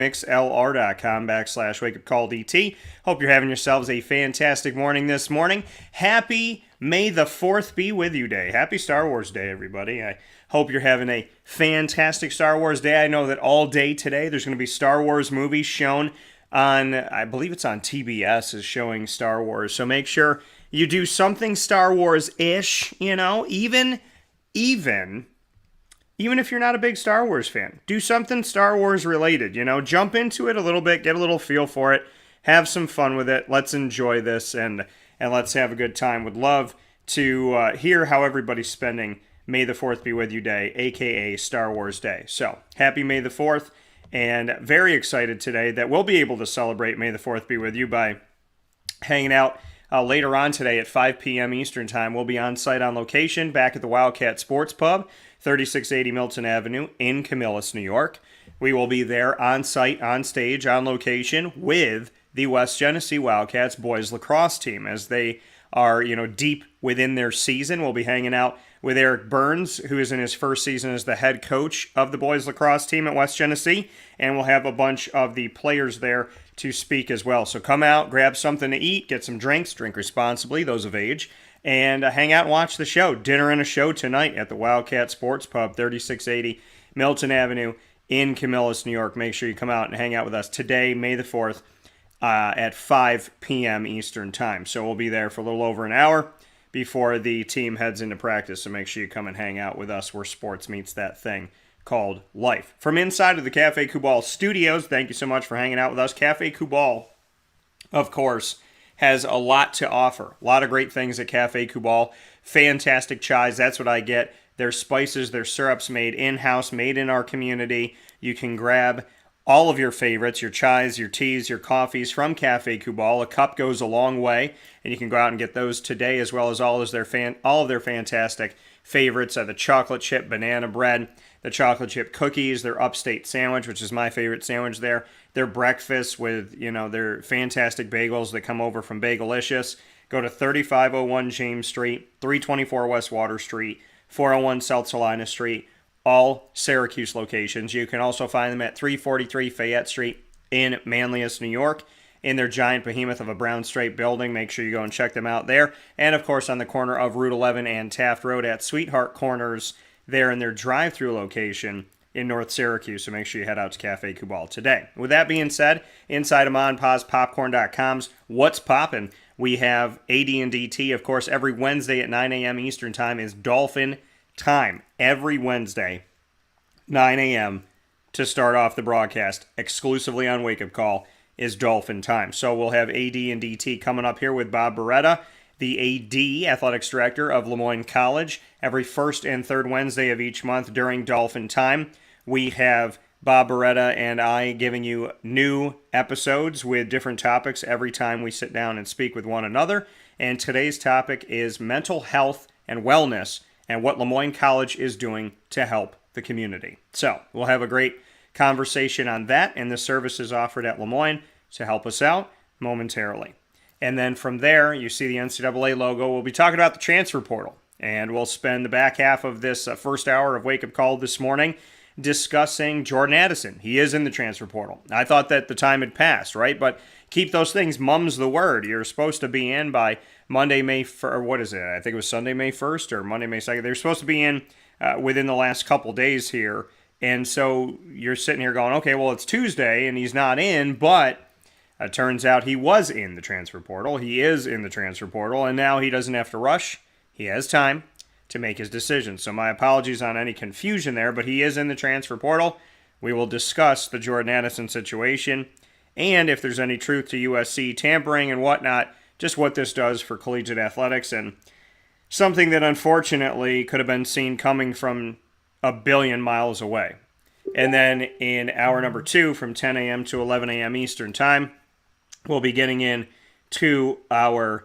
mixlr.com/wakeupcalldt. Hope you're having yourselves a fantastic morning this morning. Happy May the 4th be with you day. Happy Star Wars Day, everybody. I hope you're having a fantastic Star Wars Day. I know that all day today there's going to be Star Wars movies shown on, I believe it's on TBS is showing Star Wars. So make sure you do something Star Wars-ish, even if you're not a big Star Wars fan. Do something Star Wars related, jump into it a little bit, get a little feel for it, have some fun with it. Let's enjoy this and let's have a good time. Would love to hear how everybody's spending May the 4th be with you day, aka Star Wars Day. So, happy May the 4th, and very excited today that we'll be able to celebrate May the 4th be with you by hanging out later on today at 5 p.m. Eastern Time. We'll be on site on location back at the Wildcat Sports Pub, 3680 Milton Avenue in Camillus, New York. We will be there on site, on stage, on location with the West Genesee Wildcats boys lacrosse team as they are, deep within their season. We'll be hanging out with Eric Burns, who is in his first season as the head coach of the boys lacrosse team at West Genesee, and we'll have a bunch of the players there to speak as well. So come out, grab something to eat, get some drinks, drink responsibly, those of age, and hang out and watch the show. Dinner and a show tonight at the Wildcat Sports Pub, 3680 Milton Avenue in Camillus, New York. Make sure you come out and hang out with us today, May the 4th, at 5 p.m. Eastern Time. So we'll be there for a little over an hour before the team heads into practice. So make sure you come and hang out with us where sports meets that thing called life. From inside of the Cafe Kubal studios, thank you so much for hanging out with us. Cafe Kubal, of course, has a lot to offer. A lot of great things at Cafe Kubal. Fantastic chais, that's what I get. Their spices, their syrups made in-house, made in our community. You can grab all of your favorites, your chais, your teas, your coffees from Cafe Kubal. A cup goes a long way, and you can go out and get those today, as well as all of their fantastic favorites, the chocolate chip banana bread, the chocolate chip cookies, their upstate sandwich, which is my favorite sandwich there, their breakfast with, their fantastic bagels that come over from Bagelicious. Go to 3501 James Street, 324 West Water Street, 401 South Salina Street, all Syracuse locations. You can also find them at 343 Fayette Street in Manlius, New York, in their giant behemoth of a brown straight building. Make sure you go and check them out there. And, of course, on the corner of Route 11 and Taft Road at Sweetheart Corners, there in their drive-through location in North Syracuse. So make sure you head out to Cafe Kubal today. With that being said, inside of MonPazPopcorn.com's What's Poppin', we have AD&D Tea. Of course, every Wednesday at 9 a.m. Eastern Time is Dolphin time. Every Wednesday, 9 a.m. to start off the broadcast, exclusively on Wake Up Call, is Dolphin time. So we'll have AD&D Tea coming up here with Bob Beretta, the AD, Athletics Director of Moyne College, every first and third Wednesday of each month during Dolphin time. We have Bob Beretta and I giving you new episodes with different topics every time we sit down and speak with one another. And today's topic is mental health and wellness and what Moyne College is doing to help the community. So we'll have a great conversation on that and the services offered at Moyne to help us out momentarily. And then from there, you see the NCAA logo. We'll be talking about the transfer portal. And we'll spend the back half of this first hour of Wake Up Call this morning discussing Jordan Addison. He is in the transfer portal. I thought that the time had passed, right? But keep those things, mum's the word. You're supposed to be in by Monday, May 1st, or what is it? I think it was Sunday, May 1st or Monday, May 2nd. They're supposed to be in within the last couple days here. And so you're sitting here going, okay, well, it's Tuesday and he's not in, but it turns out he was in the transfer portal. He is in the transfer portal, and now he doesn't have to rush. He has time to make his decision. So my apologies on any confusion there, but he is in the transfer portal. We will discuss the Jordan Addison situation and if there's any truth to USC tampering and whatnot, just what this does for collegiate athletics, and something that unfortunately could have been seen coming from a billion miles away. And then in hour number 2 from 10 a.m. to 11 a.m. Eastern Time, we'll be getting into our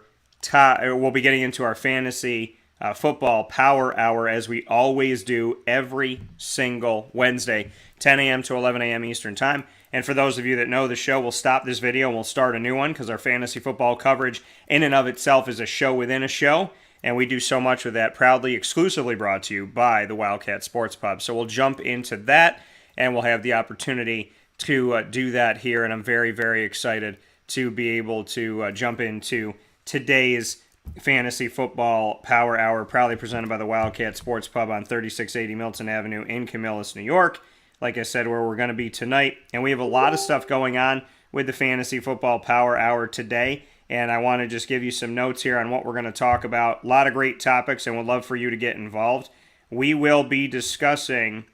fantasy football power hour, as we always do every single Wednesday, 10 a.m. to 11 a.m. Eastern Time. And for those of you that know the show, we'll stop this video and we'll start a new one because our fantasy football coverage in and of itself is a show within a show. And we do so much with that, proudly, exclusively brought to you by the Wildcat Sports Pub. So we'll jump into that and we'll have the opportunity to do that here, and I'm very, very excited to be able to jump into today's Fantasy Football Power Hour, proudly presented by the Wildcat Sports Pub on 3680 Milton Avenue in Camillus, New York. Like I said, where we're going to be tonight, and we have a lot of stuff going on with the Fantasy Football Power Hour today, and I want to just give you some notes here on what we're going to talk about. A lot of great topics, and would love for you to get involved. We will be discussing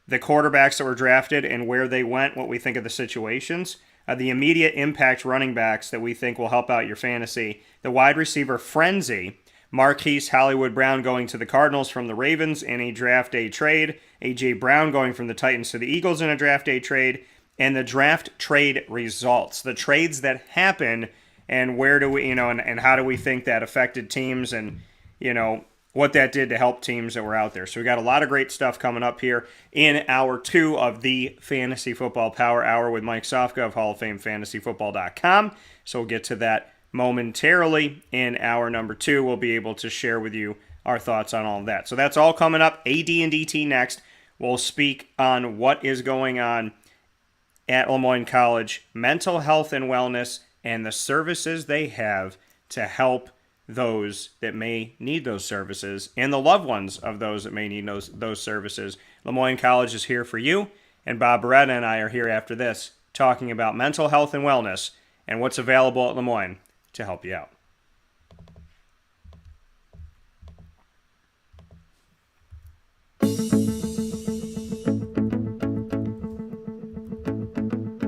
the quarterbacks that were drafted and where they went, what we think of the situations, the immediate impact running backs that we think will help out your fantasy, the wide receiver frenzy, Marquise Hollywood Brown going to the Cardinals from the Ravens in a draft day trade, A.J. Brown going from the Titans to the Eagles in a draft day trade, and the draft trade results, the trades that happen, and where do we, and how do we think that affected teams, and, what that did to help teams that were out there. So we got a lot of great stuff coming up here in hour 2 of the Fantasy Football Power Hour with Mike Sofka of Hall of Fame FantasyFootball.com. So we'll get to that momentarily. In hour number 2, we'll be able to share with you our thoughts on all of that. So that's all coming up. AD and DT next. We'll speak on what is going on at Moyne College, mental health and wellness, and the services they have to help those that may need those services and the loved ones of those that may need those services. Moyne College is here for you, and Bob Beretta and I are here after this talking about mental health and wellness and what's available at Moyne to help you out.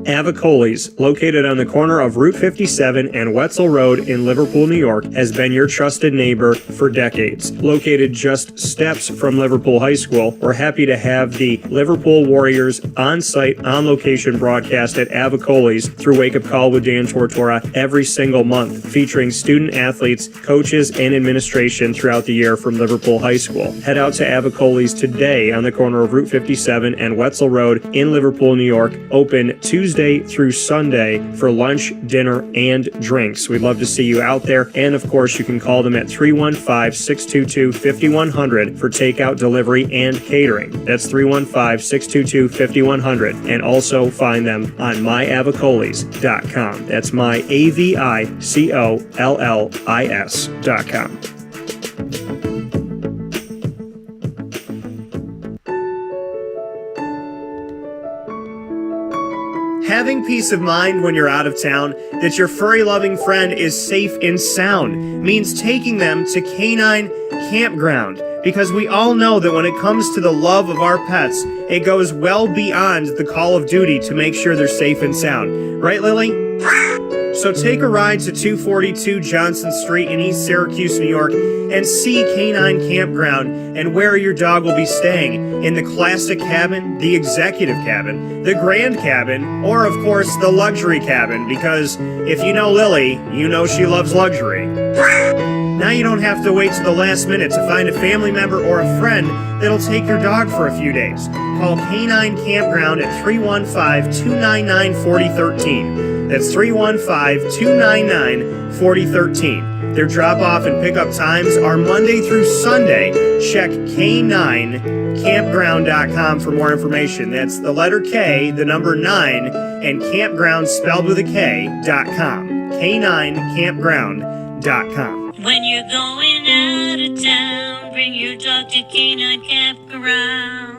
Avicoli's, located on the corner of Route 57 and Wetzel Road in Liverpool, New York, has been your trusted neighbor for decades. Located just steps from Liverpool High School, we're happy to have the Liverpool Warriors on-site, on-location broadcast at Avicoli's through Wake Up Call with Dan Tortora every single month, featuring student athletes, coaches, and administration throughout the year from Liverpool High School. Head out to Avicoli's today on the corner of Route 57 and Wetzel Road in Liverpool, New York, open Tuesday through Sunday for lunch, dinner, and drinks. We'd love to see you out there. And of course, you can call them at 315-622-5100 for takeout, delivery, and catering. That's 315-622-5100. And also find them on myavicolis.com. That's myavicollis.com. Having peace of mind when you're out of town that your furry-loving friend is safe and sound means taking them to Canine Campground, because we all know that when it comes to the love of our pets, it goes well beyond the call of duty to make sure they're safe and sound. Right, Lily? So take a ride to 242 Johnson Street in East Syracuse, New York, and see Canine Campground and where your dog will be staying, in the classic cabin, the executive cabin, the grand cabin, or of course the luxury cabin, because if you know Lily, you know she loves luxury. Now you don't have to wait to the last minute to find a family member or a friend that'll take your dog for a few days. Call Canine Campground at 315-299-4013. That's 315-299-4013. Their drop-off and pickup times are Monday through Sunday. Check K9campground.com for more information. That's the letter K, the number 9, and campground spelled with a K.com. K9campground.com. When you're going out of town, bring your dog to Canine Campground.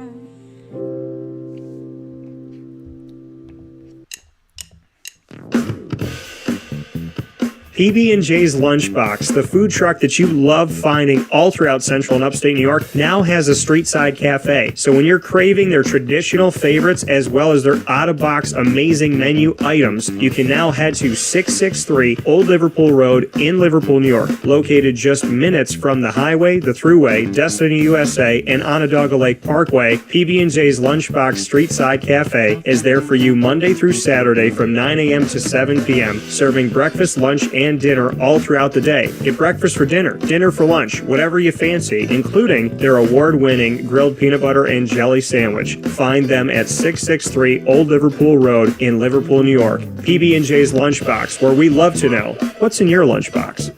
PB&J's Lunchbox, the food truck that you love finding all throughout central and upstate New York, now has a street-side cafe. So when you're craving their traditional favorites as well as their out-of-box amazing menu items, you can now head to 663 Old Liverpool Road in Liverpool, New York. Located just minutes from the highway, the Thruway, Destiny USA, and Onondaga Lake Parkway, PB&J's Lunchbox Street-Side Cafe is there for you Monday through Saturday from 9 a.m. to 7 p.m., serving breakfast, lunch, and dinner all throughout the day. Get breakfast for dinner, dinner for lunch, whatever you fancy, including their award-winning grilled peanut butter and jelly sandwich. Find them at 663 Old Liverpool Road in Liverpool, New York. PB&J's Lunchbox, where we love to know what's in your lunchbox.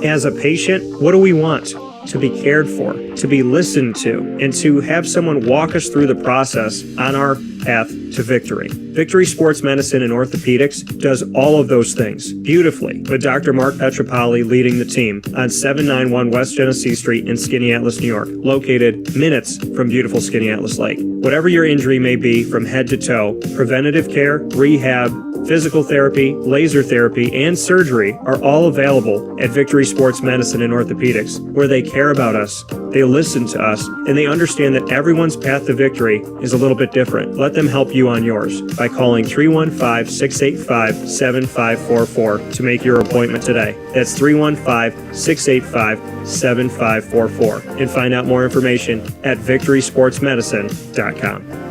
As a patient, what do we want? to be cared for, to be listened to, and to have someone walk us through the process on our path to victory. Victory Sports Medicine and Orthopedics does all of those things beautifully, with Dr. Mark Petropoli leading the team on 791 West Genesee Street in Skaneateles, New York, located minutes from beautiful Skaneateles Lake. Whatever your injury may be from head to toe, preventative care, rehab, physical therapy, laser therapy, and surgery are all available at Victory Sports Medicine and Orthopedics, where they care about us, they listen to us, and they understand that everyone's path to victory is a little bit different. Let them help you on yours by calling 315-685-7544 to make your appointment today. That's 315-685-7544. And find out more information at victorysportsmedicine.com.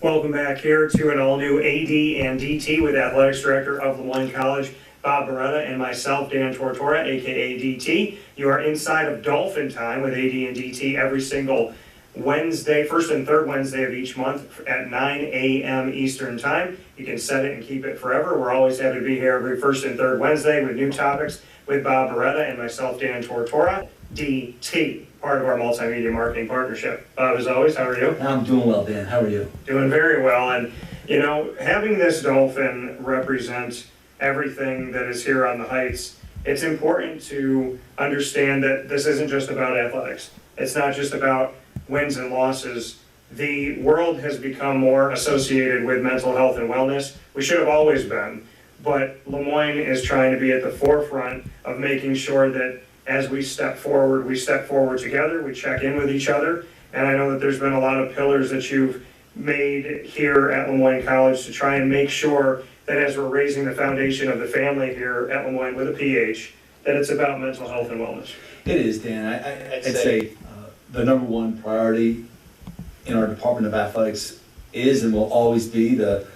Welcome back here to an all-new AD and DT with Athletics Director of Moyne College, Bob Beretta, and myself, Dan Tortora, aka DT. You are inside of Dolphin Time with AD and DT every single Wednesday, first and third Wednesday of each month at 9 a.m. Eastern Time. You can set it and keep it forever. We're always happy to be here every first and third Wednesday with new topics with Bob Beretta and myself, Dan Tortora, DT, part of our multimedia marketing partnership. Bob, as always, how are you? I'm doing well, Dan. How are you? Doing very well. And, you know, having this Dolphin represent everything that is here on the Heights, it's important to understand that this isn't just about athletics. It's not just about wins and losses. The world has become more associated with mental health and wellness. We should have always been, but Lemoyne is trying to be at the forefront of making sure that as we step forward together, we check in with each other. And I know that there's been a lot of pillars that you've made here at Moyne College to try and make sure that as we're raising the foundation of the family here at Lemoyne with a PH, that it's about mental health and wellness. It is, Dan. I'd say the number one priority in our Department of Athletics is and will always be the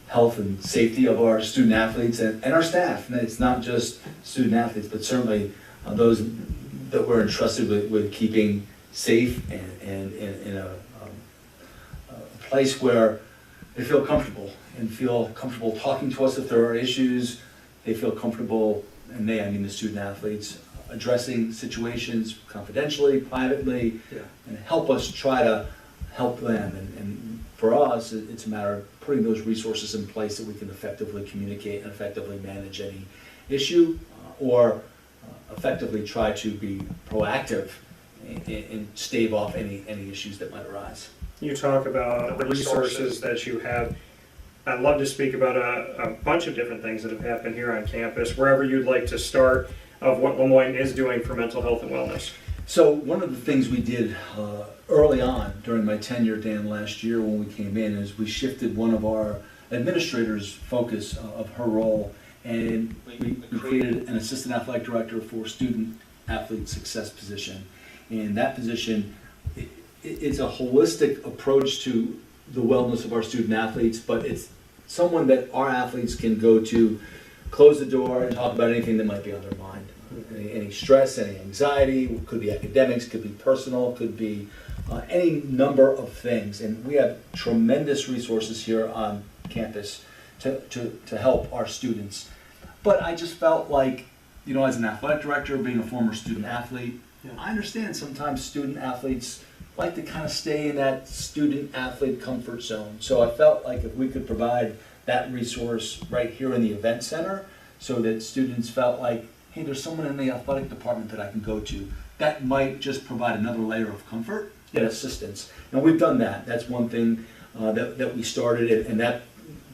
health and safety of our student athletes and our staff. And it's not just student athletes, but certainly those that we're entrusted with keeping safe and in a place where they feel comfortable talking to us if there are issues. They feel comfortable, and I mean the student athletes, addressing situations confidentially, privately, and help us try to help them. And for us, it's a matter of putting those resources in place that we can effectively communicate and effectively manage any issue, or effectively try to be proactive and stave off any issues that might arise. You talk about the resources that you have. I'd love to speak about a bunch of different things that have happened here on campus, wherever you'd like to start, of what Lemoyne is doing for mental health and wellness. So one of the things we did early on during my tenure, Dan, last year when we came in, is we shifted one of our administrators' focus of her role, and we created an assistant athletic director for student athlete success position. And that position is a holistic approach to the wellness of our student athletes, but it's someone that our athletes can go to, close the door, and talk about anything that might be on their mind. Any stress, any anxiety, could be academics, could be personal, could be any number of things. And we have tremendous resources here on campus to help our students. But I just felt like, you know, as an athletic director, being a former student athlete, I understand sometimes student athletes like to kind of stay in that student athlete comfort zone. So I felt like if we could provide that resource right here in the event center, so that students felt like, hey, there's someone in the athletic department that I can go to, that might just provide another layer of comfort and assistance. And we've done that. That's one thing that we started, and that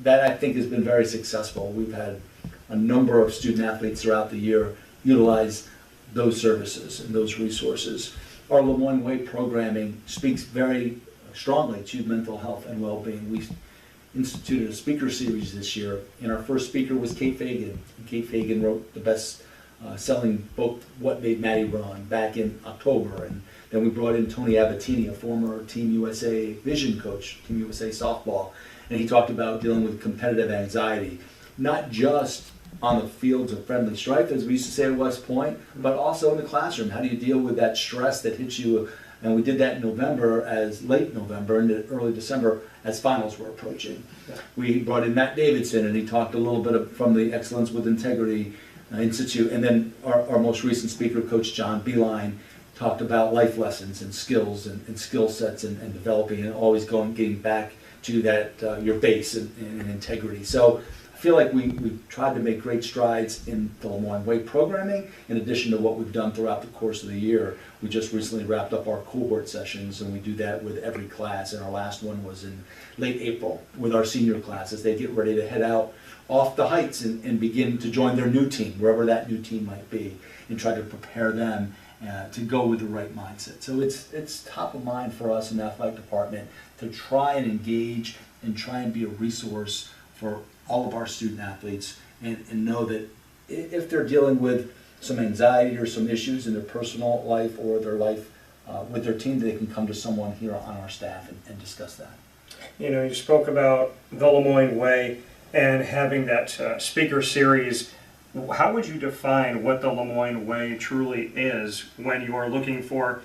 I think has been very successful. We've had a number of student athletes throughout the year utilize those services and those resources. Our Lemoyne Way programming speaks very strongly to mental health and well-being. We instituted a speaker series this year, and our first speaker was Kate Fagan. Kate Fagan wrote the best selling book What Made Maddie Run back in October. And then we brought in Tony Abatini, a former Team USA vision coach, Team USA softball, and he talked about dealing with competitive anxiety, not just on the fields of friendly strife, as we used to say at West Point, but also in the classroom. How do you deal with that stress that hits you? And we did that in November, late November and early December, as finals were approaching. Yeah. We brought in Matt Davidson, and he talked a little bit from the Excellence with Integrity Institute. And then our most recent speaker, Coach John Beeline, talked about life lessons and skills and skill sets and developing, and always getting back to that your base and integrity. So I feel like we've tried to make great strides in the Lemoyne Way programming, in addition to what we've done throughout the course of the year. We just recently wrapped up our cohort sessions, and we do that with every class, and our last one was in late April with our senior class as they get ready to head out off the heights and begin to join their new team, wherever that new team might be, and try to prepare them to go with the right mindset. So it's top of mind for us in the athletic department to try and engage and try and be a resource for all of our student athletes, and know that if they're dealing with some anxiety or some issues in their personal life or their life with their team, they can come to someone here on our staff and discuss that. You know, you spoke about the Lemoyne Way and having that speaker series. How would you define what the Lemoyne Way truly is when you are looking for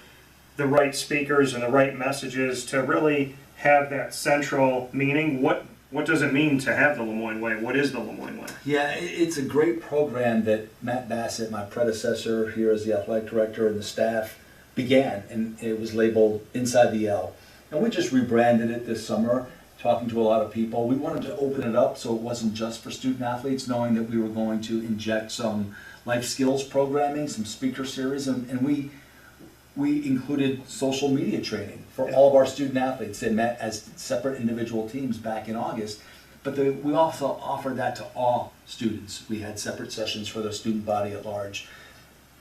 the right speakers and the right messages to really have that central meaning? What does it mean to have the Lemoyne Way? What is the Lemoyne Way? Yeah, it's a great program that Matt Bassett, my predecessor here as the athletic director, and the staff began, and it was labeled Inside the L. And we just rebranded it this summer, talking to a lot of people. We wanted to open it up so it wasn't just for student athletes, knowing that we were going to inject some life skills programming, some speaker series, and we included social media training for all of our student athletes. They met as separate individual teams back in August, but we also offered that to all students. We had separate sessions for the student body at large.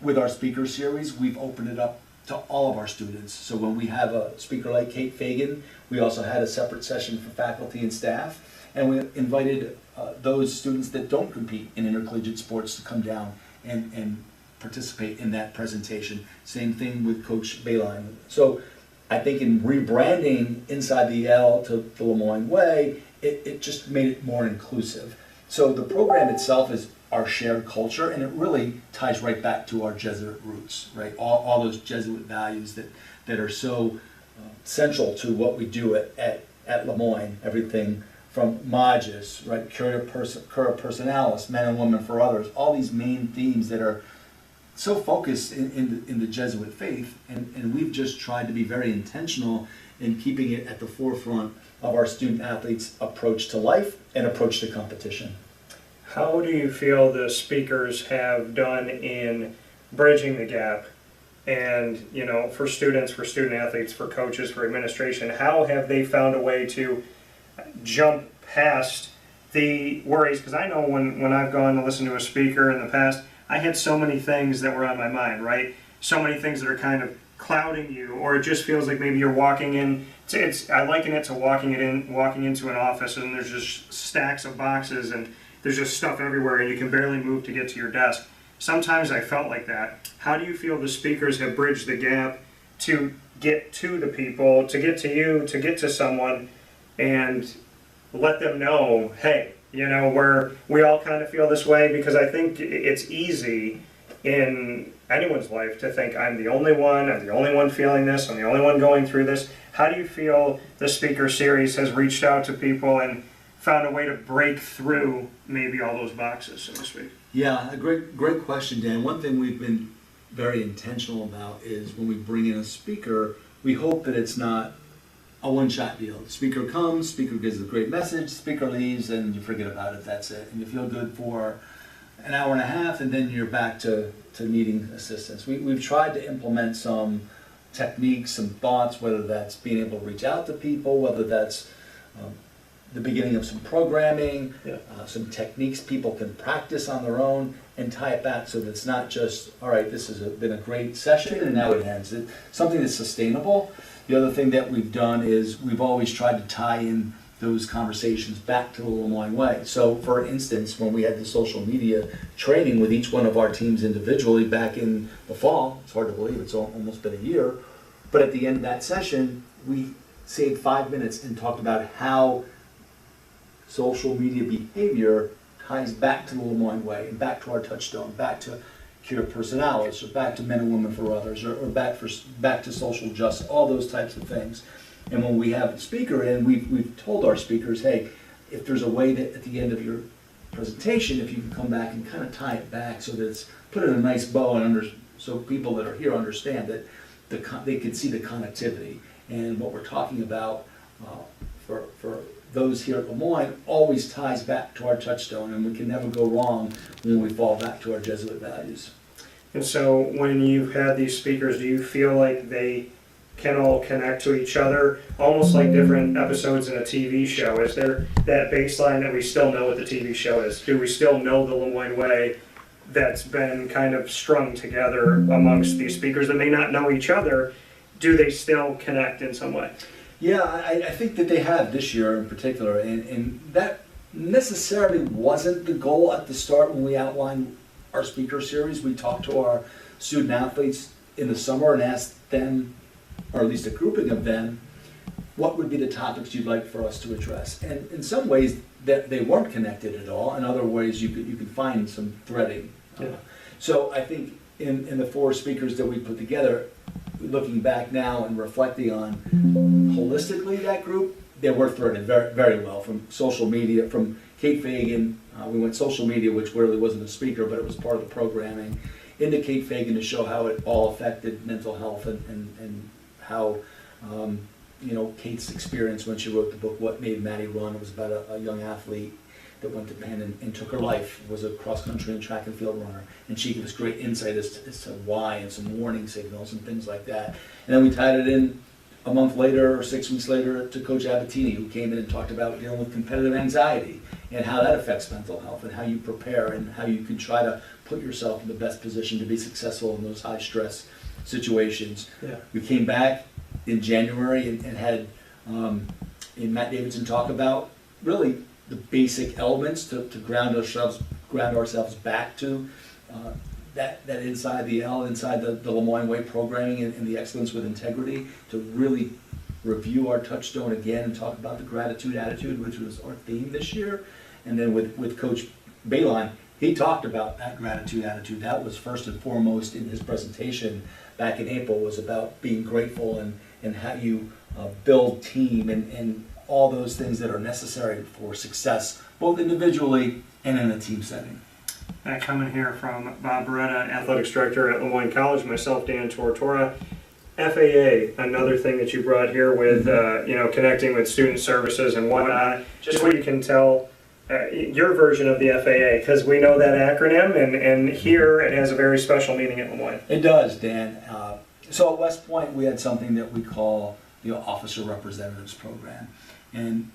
With our speaker series, we've opened it up to all of our students. So when we have a speaker like Kate Fagan, we also had a separate session for faculty and staff, and we invited those students that don't compete in intercollegiate sports to come down and participate in that presentation. Same thing with Coach Bayline. So I think in rebranding Inside the L to the Lemoyne Way, it just made it more inclusive. So the program itself is our shared culture, and it really ties right back to our Jesuit roots, right? All those Jesuit values that are so central to what we do at Lemoyne. Everything from Magis, right? Cura Personalis, men and women for others, all these main themes that are so focused in the Jesuit faith, and we've just tried to be very intentional in keeping it at the forefront of our student athletes' approach to life and approach to competition. How do you feel the speakers have done in bridging the gap? And, you know, for students, for student athletes, for coaches, for administration, how have they found a way to jump past the worries? Because I know when I've gone to listen to a speaker in the past, I had so many things that were on my mind, right? So many things that are kind of clouding you, or it just feels like maybe you're walking in. I liken it to walking into an office, and there's just stacks of boxes, and there's just stuff everywhere, and you can barely move to get to your desk. Sometimes I felt like that. How do you feel the speakers have bridged the gap to get to the people, to get to you, to get to someone, and let them know, hey, you know, we all kind of feel this way? Because I think it's easy in anyone's life to think, I'm the only one feeling this, I'm the only one going through this. How do you feel the speaker series has reached out to people and found a way to break through maybe all those boxes, so to speak? Yeah, a great question, Dan. One thing we've been very intentional about is when we bring in a speaker, we hope that it's not a one-shot deal. The speaker comes, speaker gives a great message, speaker leaves, and you forget about it, that's it. And you feel good for an hour and a half, and then you're back to needing assistance. We've tried to implement some techniques, some thoughts, whether that's being able to reach out to people, whether that's the beginning of some programming, some techniques people can practice on their own, and tie it back so that it's not just, all right, this has been a great session and now it ends. It's something that's sustainable. The other thing that we've done is we've always tried to tie in those conversations back to the Lemoyne way. So for instance, when we had the social media training with each one of our teams individually back in the fall, it's hard to believe it's almost been a year, but at the end of that session, we saved 5 minutes and talked about how social media behavior ties back to the Lemoyne way and back to our touchstone, back to Cure Personalis, or back to Men and Women for Others, or back to social justice, all those types of things. And when we have a speaker in, we've told our speakers, hey, if there's a way that at the end of your presentation, if you can come back and kind of tie it back so that it's put in a nice bow, and so people that are here understand that they can see the connectivity. And what we're talking about for those here at Lemoyne always ties back to our touchstone, and we can never go wrong when we fall back to our Jesuit values. And so when you've had these speakers, do you feel like they can all connect to each other, almost like different episodes in a TV show? Is there that baseline that we still know what the TV show is? Do we still know the Lemoyne way that's been kind of strung together amongst these speakers that may not know each other? Do they still connect in some way? Yeah, I think that they have this year in particular, and that necessarily wasn't the goal at the start when we outlined our speaker series. We talked to our student athletes in the summer and asked them, or at least a grouping of them, what would be the topics you'd like for us to address? And in some ways, that they weren't connected at all. In other ways, you could find some threading. Yeah. So I think in the 4 speakers that we put together, looking back now and reflecting on holistically that group, they were threaded very, very well. From social media, from Kate Fagan, we went social media, which really wasn't a speaker, but it was part of the programming, into Kate Fagan to show how it all affected mental health and how, Kate's experience when she wrote the book, What Made Maddie Run. It was about a young athlete that went to Penn and took her life, was a cross-country and track and field runner. And she gave us great insight as to why and some warning signals and things like that. And then we tied it in a month later or 6 weeks later to Coach Abatini, who came in and talked about dealing with competitive anxiety and how that affects mental health and how you prepare and how you can try to put yourself in the best position to be successful in those high-stress situations. Yeah. We came back in January and had Matt Davidson talk about really the basic elements to ground ourselves back to that inside the L, inside the Lemoyne Way programming and the excellence with integrity, to really review our touchstone again and talk about the gratitude attitude, which was our theme this year. And then with Coach Baline, he talked about that gratitude attitude. That was first and foremost in his presentation back in April, was about being grateful and how you build team and all those things that are necessary for success, both individually and in a team setting. Coming here from Bob Beretta, Athletics Director at Moyne College, myself, Dan Tortora. FAA, another thing that you brought here with, connecting with student services and whatnot. Just what you can tell your version of the FAA, because we know that acronym, and here it has a very special meaning at Lemoyne. It does, Dan. So at West Point, we had something that we call the Officer Representatives Program. And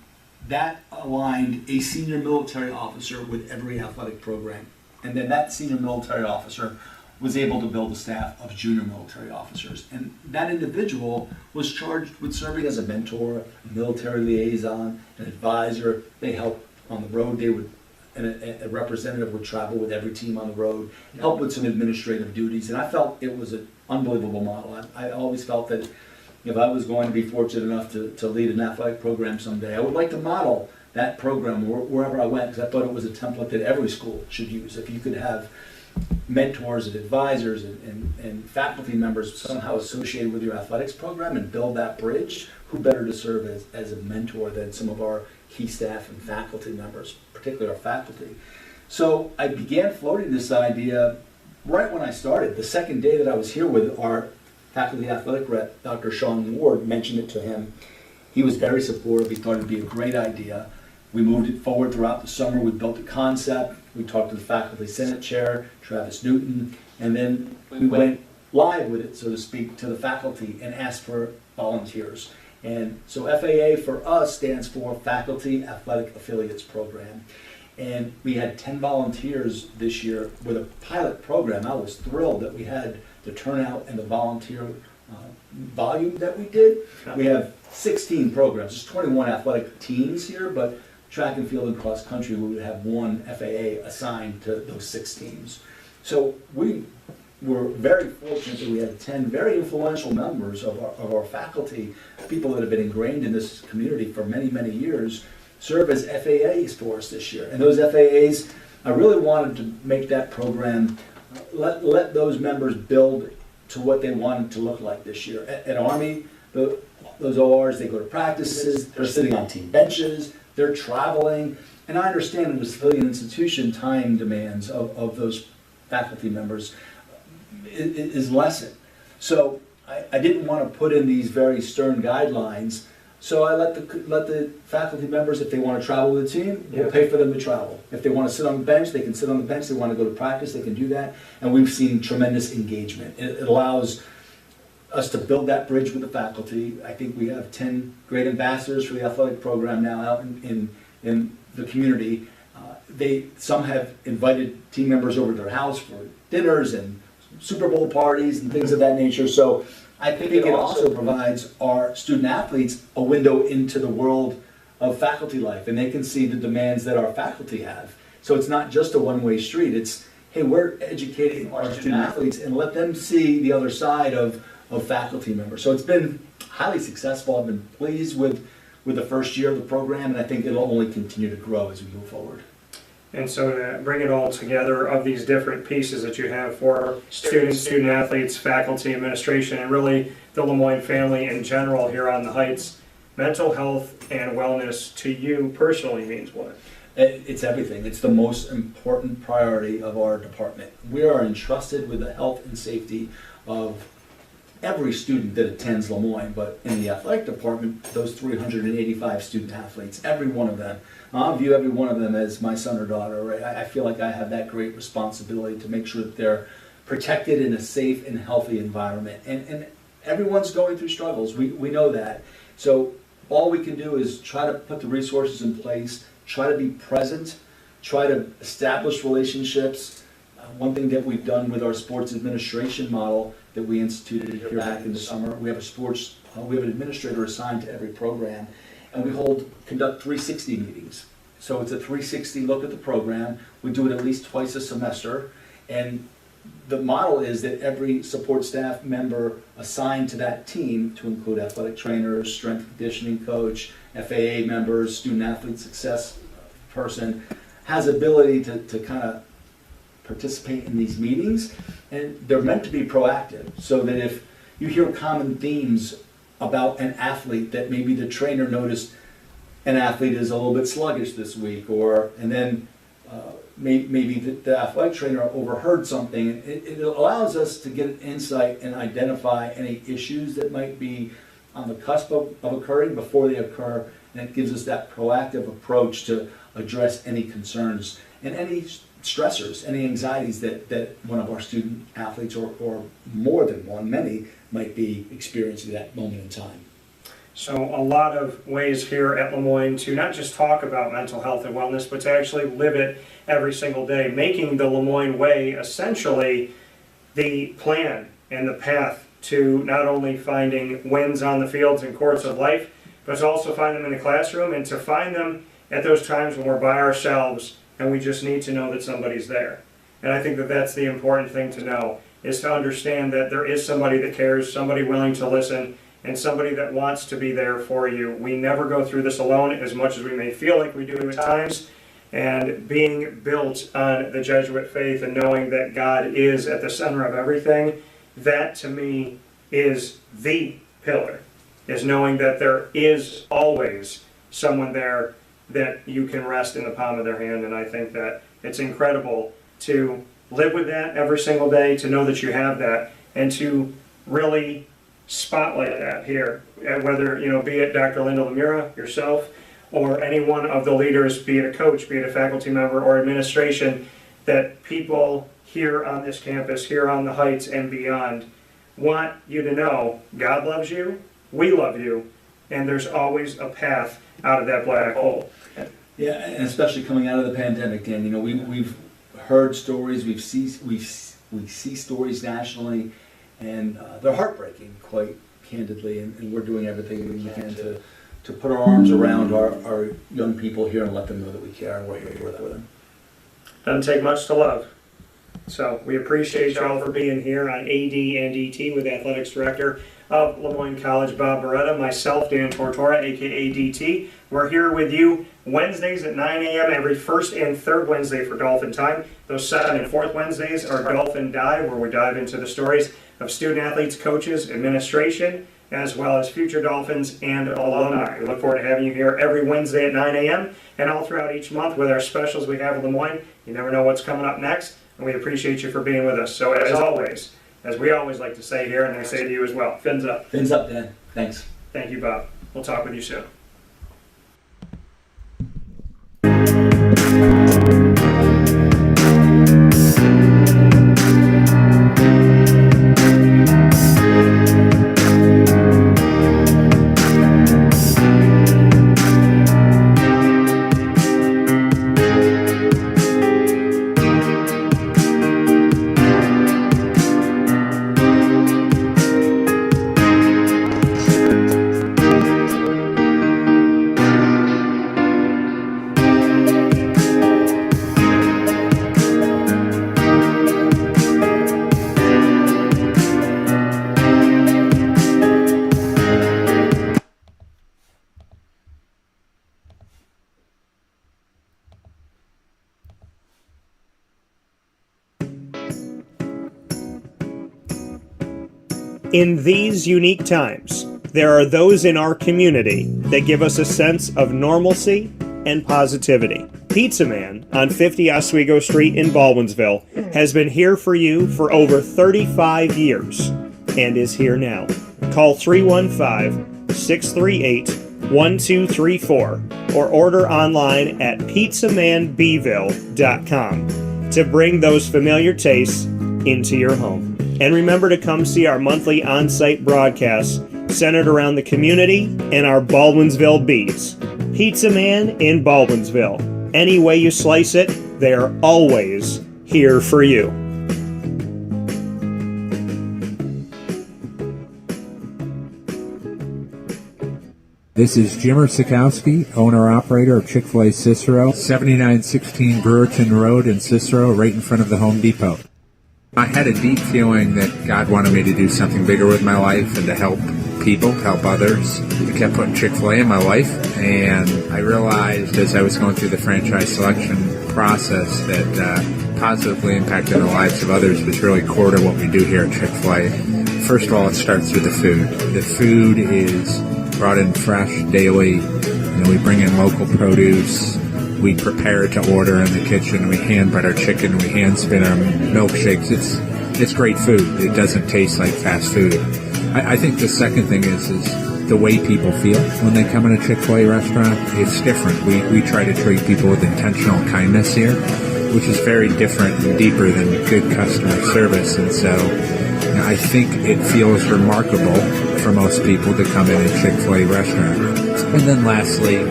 that aligned a senior military officer with every athletic program. And then that senior military officer was able to build a staff of junior military officers. And that individual was charged with serving as a mentor, a military liaison, an advisor. They helped on the road. A representative would travel with every team on the road, help with some administrative duties. And I felt it was an unbelievable model. I always felt that if I was going to be fortunate enough to lead an athletic program someday, I would like to model that program wherever I went, because I thought it was a template that every school should use. If you could have mentors and advisors and faculty members somehow associated with your athletics program and build that bridge, who better to serve as a mentor than some of our key staff and faculty members, particularly our faculty. So I began floating this idea right when I started. The second day that I was here with our faculty athletic rep, Dr. Sean Ward, mentioned it to him. He was very supportive. He thought it'd be a great idea. We moved it forward throughout the summer. We built a concept. We talked to the faculty senate chair, Travis Newton, and then we went live with it, so to speak, to the faculty and asked for volunteers. And so FAA for us stands for Faculty Athletic Affiliates Program. And we had 10 volunteers this year with a pilot program. I was thrilled that we had the turnout and the volunteer volume that we did. We have 16 programs. There's 21 athletic teams here, but track and field and cross country, we would have one FAA assigned to those 6 teams. So we were very fortunate that we had 10 very influential members of our faculty, people that have been ingrained in this community for many, many years, serve as FAAs for us this year. And those FAAs, I really wanted to make that program, let those members build to what they wanted to look like this year. At Army, those ORs, they go to practices, they're sitting on team benches, they're traveling, and I understand in a civilian institution, time demands of those faculty members is lessened. So I didn't want to put in these very stern guidelines, so I let the faculty members, if they want to travel with the team, we'll pay for them to travel. If they want to sit on the bench, they can sit on the bench. They want to go to practice, they can do that. And we've seen tremendous engagement. It allows us to build that bridge with the faculty. I think we have 10 great ambassadors for the athletic program now out in the community. Some have invited team members over to their house for dinners and Super Bowl parties and things of that nature. So I think it also provides our student athletes a window into the world of faculty life, and they can see the demands that our faculty have. So it's not just a one-way street. It's, hey, we're educating our student athletes and let them see the other side of faculty members. So it's been highly successful. I've been pleased with the first year of the program, and I think it'll only continue to grow as we move forward. And so to bring it all together of these different pieces that you have for students, student athletes, faculty, administration, and really the Lemoyne family in general here on the Heights, mental health and wellness to you personally means what? It's everything. It's the most important priority of our department. We are entrusted with the health and safety of every student that attends Lemoyne, but in the athletic department, those 385 student athletes, every one of them, I view every one of them as my son or daughter, right? I feel like I have that great responsibility to make sure that they're protected in a safe and healthy environment. And everyone's going through struggles, we know that. So all we can do is try to put the resources in place, try to be present, try to establish relationships. One thing that we've done with our sports administration model that we instituted here back in the summer, we have an administrator assigned to every program, and we conduct 360 meetings. So it's a 360 look at the program. We do it at least twice a semester, and the model is that every support staff member assigned to that team, to include athletic trainers, strength and conditioning coach, FAA members, student athlete success person, has ability to kind of participate in these meetings, and they're meant to be proactive, so that if you hear common themes about an athlete, that maybe the trainer noticed an athlete is a little bit sluggish this week, and then maybe the athletic trainer overheard something. It allows us to get an insight and identify any issues that might be on the cusp of occurring before they occur, and it gives us that proactive approach to address any concerns and any stressors, any anxieties that one of our student athletes, or more than one, many, might be experiencing at that moment in time. So a lot of ways here at Lemoyne to not just talk about mental health and wellness, but to actually live it every single day, making the Lemoyne way essentially the plan and the path to not only finding wins on the fields and courts of life, but to also find them in the classroom, and to find them at those times when we're by ourselves and we just need to know that somebody's there. And I think that that's the important thing to know, is to understand that there is somebody that cares, somebody willing to listen, and somebody that wants to be there for you. We never go through this alone, as much as we may feel like we do at times. And being built on the Jesuit faith and knowing that God is at the center of everything, that to me is the pillar, is knowing that there is always someone there that you can rest in the palm of their hand. And I think that it's incredible to live with that every single day, to know that you have that, and to really spotlight that here, whether, be it Dr. Linda Lemura, yourself, or any one of the leaders, be it a coach, be it a faculty member or administration, that people here on this campus, here on the Heights and beyond, want you to know God loves you, we love you, and there's always a path out of that black hole. Yeah, and especially coming out of the pandemic, Dan, we've heard stories, we see stories nationally, and they're heartbreaking, quite candidly, and we're doing everything we can to put our arms around our young people here and let them know that we care and we're here with them. Doesn't take much to love. So we appreciate y'all for being here on AD and DT with Athletics Director of Moyne College, Bob Beretta, myself, Dan Tortora, aka DT. We're here with you Wednesdays at 9 a.m. every first and third Wednesday for Dolphin Time. Those second and fourth Wednesdays are Dolphin Dive, where we dive into the stories of student athletes, coaches, administration, as well as future Dolphins and alumni. We look forward to having you here every Wednesday at 9 a.m. and all throughout each month with our specials we have in Lemoyne. You never know what's coming up next, and we appreciate you for being with us. So as always, as we always like to say here, and I say to you as well, fins up. Fins up, Dan. Thanks. Thank you, Bob. We'll talk with you soon. In these unique times, there are those in our community that give us a sense of normalcy and positivity. Pizza Man on 50 Oswego Street in Baldwinsville has been here for you for over 35 years and is here now. Call 315-638-1234 or order online at pizzamanbville.com to bring those familiar tastes into your home. And remember to come see our monthly on-site broadcasts centered around the community and our Baldwinsville beats. Pizza Man in Baldwinsville. Any way you slice it, they are always here for you. This is Jimmer Sikowski, owner-operator of Chick-fil-A Cicero, 7916 Brewerton Road in Cicero, right in front of the Home Depot. I had a deep feeling that God wanted me to do something bigger with my life and to help people, help others. I kept putting Chick-fil-A in my life, and I realized as I was going through the franchise selection process that positively impacting the lives of others was really core to what we do here at Chick-fil-A. First of all, it starts with the food. The food is brought in fresh daily. We bring in local produce. We prepare it to order in the kitchen. We hand bread our chicken. We hand spin our milkshakes. It's great food. It doesn't taste like fast food. I think the second thing is the way people feel when they come in a Chick-fil-A restaurant. It's different. We try to treat people with intentional kindness here, which is very different and deeper than good customer service. And so I think it feels remarkable for most people to come in a Chick-fil-A restaurant. And then lastly,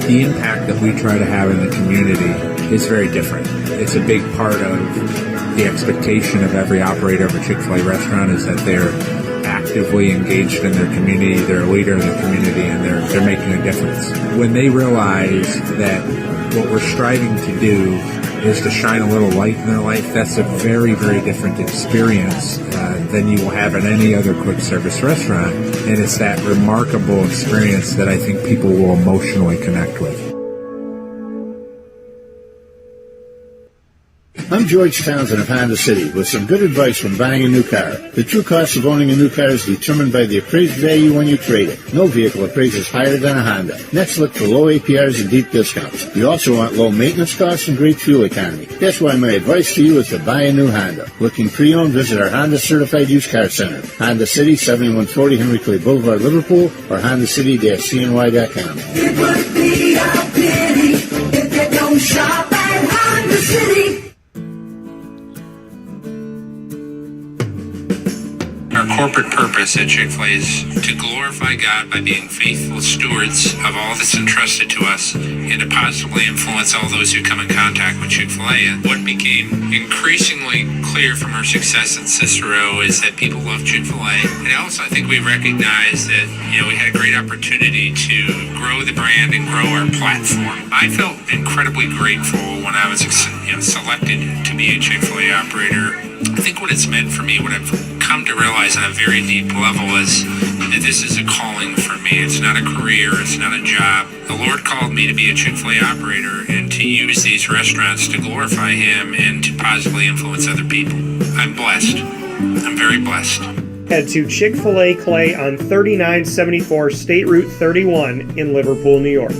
the impact that we try to have in the community is very different. It's a big part of the expectation of every operator of a Chick-fil-A restaurant is that they're actively engaged in their community, they're a leader in the community, and they're making a difference. When they realize that what we're striving to do is to shine a little light in their life, that's a very, very different experience than you will have at any other quick service restaurant. And it's that remarkable experience that I think people will emotionally connect with. I'm George Townsend of Honda City with some good advice when buying a new car. The true cost of owning a new car is determined by the appraised value when you trade it. No vehicle appraises higher than a Honda. Next, look for low APRs and deep discounts. You also want low maintenance costs and great fuel economy. That's why my advice to you is to buy a new Honda. Looking pre-owned, visit our Honda Certified Used Car Center. Honda City, 7140 Henry Clay Boulevard, Liverpool, or HondaCity-CNY.com. It would be a pity if you don't shop at Honda City. corporate purpose at Chick-fil-A is to glorify God by being faithful stewards of all that's entrusted to us and to positively influence all those who come in contact with Chick-fil-A. And what became increasingly clear from our success in Cicero is that people love Chick-fil-A. And also I think we recognized that, we had a great opportunity to grow the brand and grow our platform. I felt incredibly grateful when I was selected to be a Chick-fil-A operator. I think what it's meant for me, what I've come to realize on a very deep level is that this is a calling for me. It's not a career, it's not a job. The Lord called me to be a Chick-fil-A operator and to use these restaurants to glorify Him and to positively influence other people. I'm blessed. I'm very blessed. Head to Chick-fil-A Clay on 3974 State Route 31 in Liverpool, New York.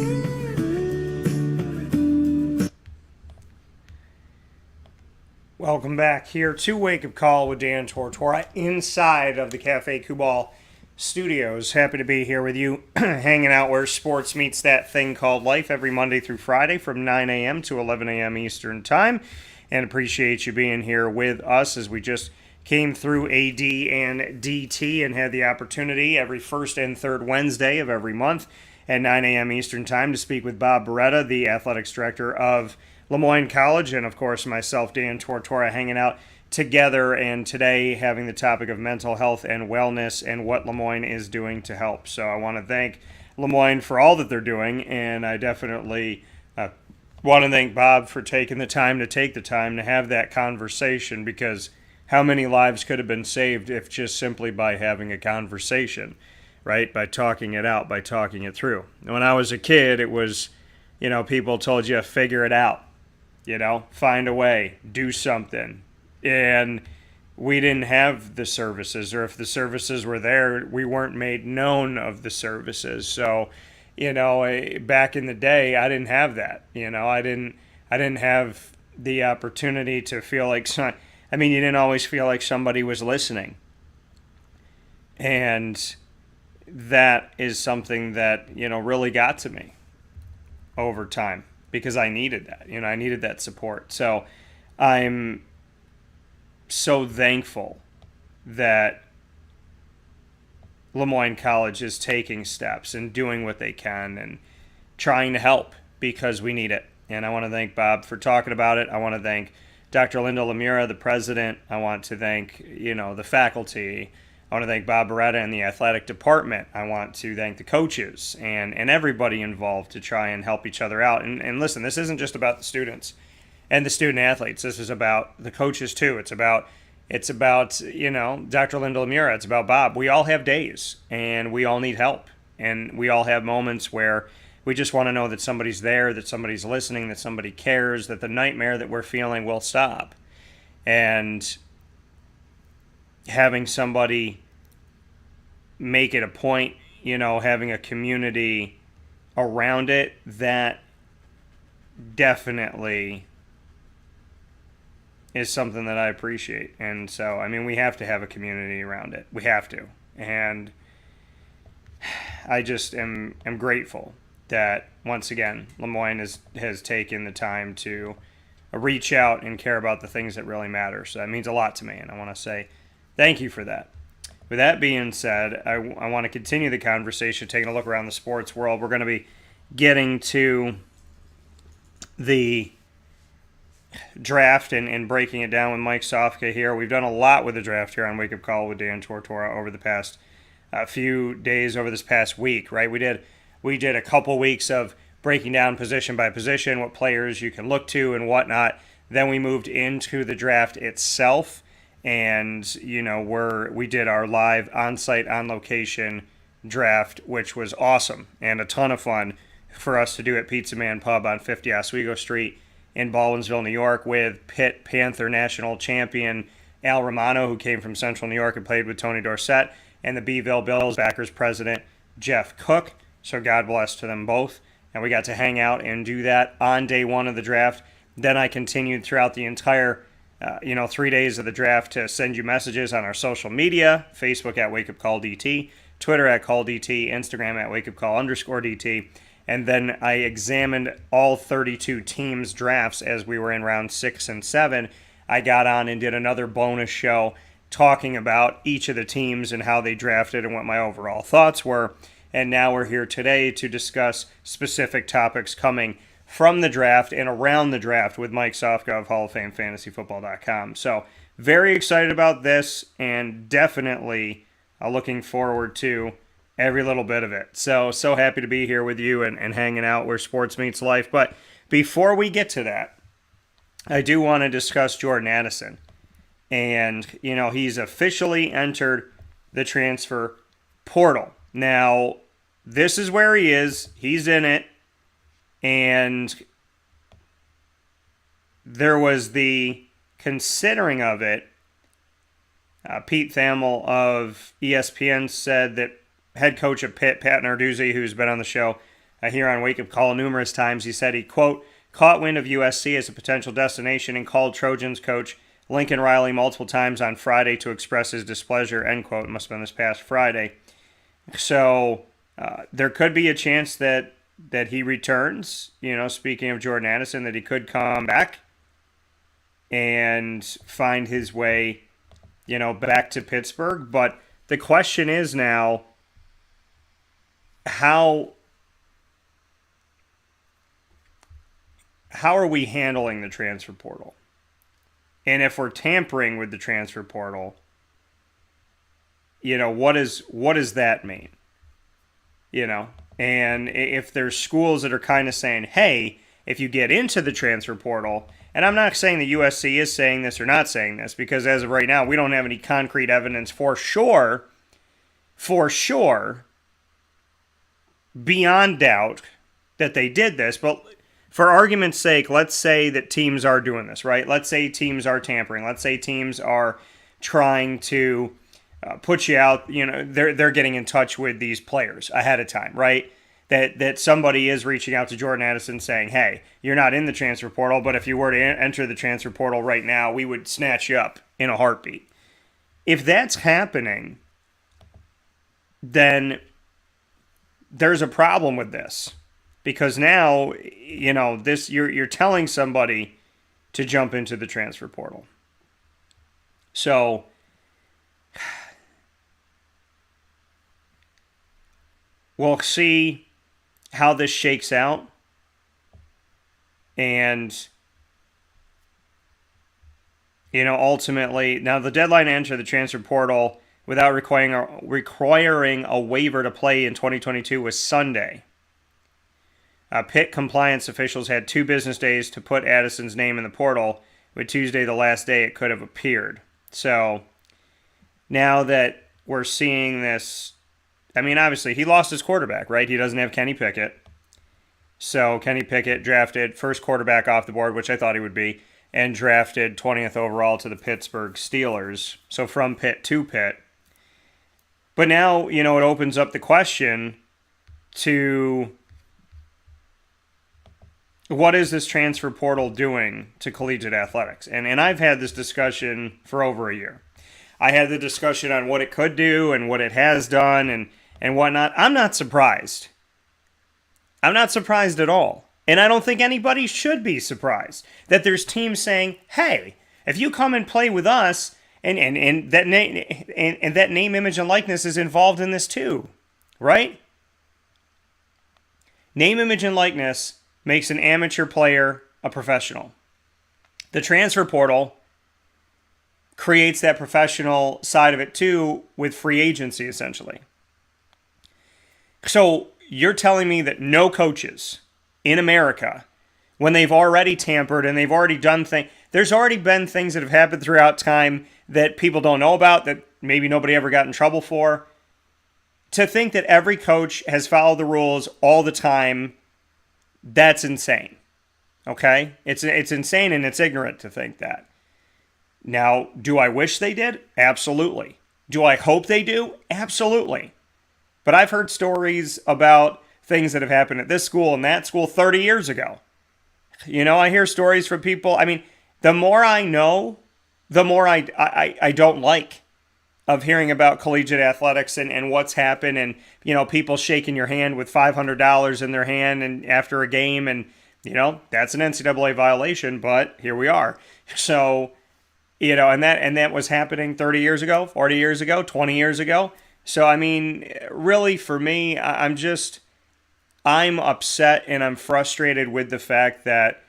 Welcome back here to Wake Up Call with Dan Tortora inside of the Cafe Kubal Studios. Happy to be here with you, hanging out where sports meets that thing called life every Monday through Friday from 9 a.m. to 11 a.m. Eastern Time. And appreciate you being here with us as we just came through AD and DT and had the opportunity every first and third Wednesday of every month at 9 a.m. Eastern Time to speak with Bob Beretta, the athletics director of Moyne College, and of course myself, Dan Tortora, hanging out together, and today having the topic of mental health and wellness and what Moyne is doing to help. So I want to thank Moyne for all that they're doing, and I definitely want to thank Bob for taking the time to have that conversation, because how many lives could have been saved if just simply by having a conversation, right? By talking it out, by talking it through. When I was a kid, it was, people told you, figure it out. Find a way, do something. And we didn't have the services, or if the services were there, we weren't made known of the services. So, back in the day, I didn't have that. I didn't have the opportunity to feel like you didn't always feel like somebody was listening. And that is something that, really got to me over time, because I needed that. I needed that support. So I'm so thankful that Moyne College is taking steps and doing what they can and trying to help, because we need it. And I want to thank Bob for talking about it. I want to thank Dr. Linda Lemura, the president. I want to thank, the faculty. I want to thank Bob Beretta and the athletic department. I want to thank the coaches and everybody involved to try and help each other out. And listen, this isn't just about the students and the student athletes. This is about the coaches too. It's about Dr. Linda Lemura. It's about Bob. We all have days, and we all need help. And we all have moments where we just want to know that somebody's there, that somebody's listening, that somebody cares, that the nightmare that we're feeling will stop. And having somebody make it a point, having a community around it, that definitely is something that I appreciate. And so, we have to have a community around it. We have to. And I just am grateful that, once again, Moyne has taken the time to reach out and care about the things that really matter. So that means a lot to me, and I want to say thank you for that. With that being said, I want to continue the conversation, taking a look around the sports world. We're going to be getting to the draft and breaking it down with Mike Sofka here. We've done a lot with the draft here on Wake Up Call with Dan Tortora over the past few days, over this past week, right? We did a couple weeks of breaking down position by position, what players you can look to and whatnot. Then we moved into the draft itself, and we did our live on-site, on-location draft, which was awesome and a ton of fun for us to do at Pizza Man Pub on 50 Oswego Street in Baldwinsville, New York, with Pitt Panther national champion Al Romano, who came from Central New York and played with Tony Dorsett, and the Beeville Bills backers president Jeff Cook. So God bless to them both. And we got to hang out and do that on day one of the draft. Then I continued throughout the entire 3 days of the draft to send you messages on our social media: Facebook at Wake Up Call DT, Twitter at Call DT, Instagram at Wake Up Call _DT. And then I examined all 32 teams' drafts as we were in round 6 and 7. I got on and did another bonus show talking about each of the teams and how they drafted and what my overall thoughts were. And now we're here today to discuss specific topics coming from the draft and around the draft with Mike Sofka of Hall of Fame FantasyFootball.com. So very excited about this and definitely looking forward to every little bit of it. So happy to be here with you and hanging out where sports meets life. But before we get to that, I do want to discuss Jordan Addison. And, he's officially entered the transfer portal. Now, this is where he is. He's in it. And there was the considering of it. Pete Thamel of ESPN said that head coach of Pitt, Pat Narduzzi, who's been on the show here on Wake Up Call numerous times, he said he, quote, caught wind of USC as a potential destination and called Trojans coach Lincoln Riley multiple times on Friday to express his displeasure, end quote. It must have been this past Friday. So there could be a chance that he returns, speaking of Jordan Addison, that he could come back and find his way, back to Pittsburgh. But the question is now, how are we handling the transfer portal? And if we're tampering with the transfer portal, what does that mean? And if there's schools that are kind of saying, hey, if you get into the transfer portal, and I'm not saying the USC is saying this or not saying this, because as of right now, we don't have any concrete evidence for sure, beyond doubt that they did this. But for argument's sake, let's say that teams are doing this, right? Let's say teams are tampering. Let's say teams are trying to put you out, they're getting in touch with these players ahead of time, right? That somebody is reaching out to Jordan Addison saying, hey, you're not in the transfer portal, but if you were to enter the transfer portal right now, we would snatch you up in a heartbeat. If that's happening, then there's a problem with this. Because now, this you're telling somebody to jump into the transfer portal. So we'll see how this shakes out. And, ultimately, now the deadline to enter the transfer portal without requiring a waiver to play in 2022 was Sunday. Pitt compliance officials had 2 business days to put Addison's name in the portal, with Tuesday the last day it could have appeared. So now that we're seeing this, obviously he lost his quarterback, right? He doesn't have Kenny Pickett. So Kenny Pickett drafted first quarterback off the board, which I thought he would be, and drafted 20th overall to the Pittsburgh Steelers. So from Pitt to Pitt. But now, it opens up the question to what is this transfer portal doing to collegiate athletics? And I've had this discussion for over a year. I had the discussion on what it could do and what it has done and whatnot. I'm not surprised. I'm not surprised at all. And I don't think anybody should be surprised that there's teams saying, hey, if you come and play with us, and that name, image, and likeness is involved in this too, right? Name, image, and likeness makes an amateur player a professional. The transfer portal creates that professional side of it too with free agency, essentially. So you're telling me that no coaches in America, when they've already tampered and they've already done things, there's already been things that have happened throughout time that people don't know about, that maybe nobody ever got in trouble for. To think that every coach has followed the rules all the time, that's insane. Okay? It's insane and it's ignorant to think that. Now, do I wish they did? Absolutely. Do I hope they do? Absolutely. But I've heard stories about things that have happened at this school and that school 30 years ago. I hear stories from people. The more I know, the more I don't like of hearing about collegiate athletics and what's happened and, people shaking your hand with $500 in their hand and after a game and, that's an NCAA violation, but here we are. So And that was happening 30 years ago, 40 years ago, 20 years ago. So, I mean, really for me, I'm upset and I'm frustrated with the fact that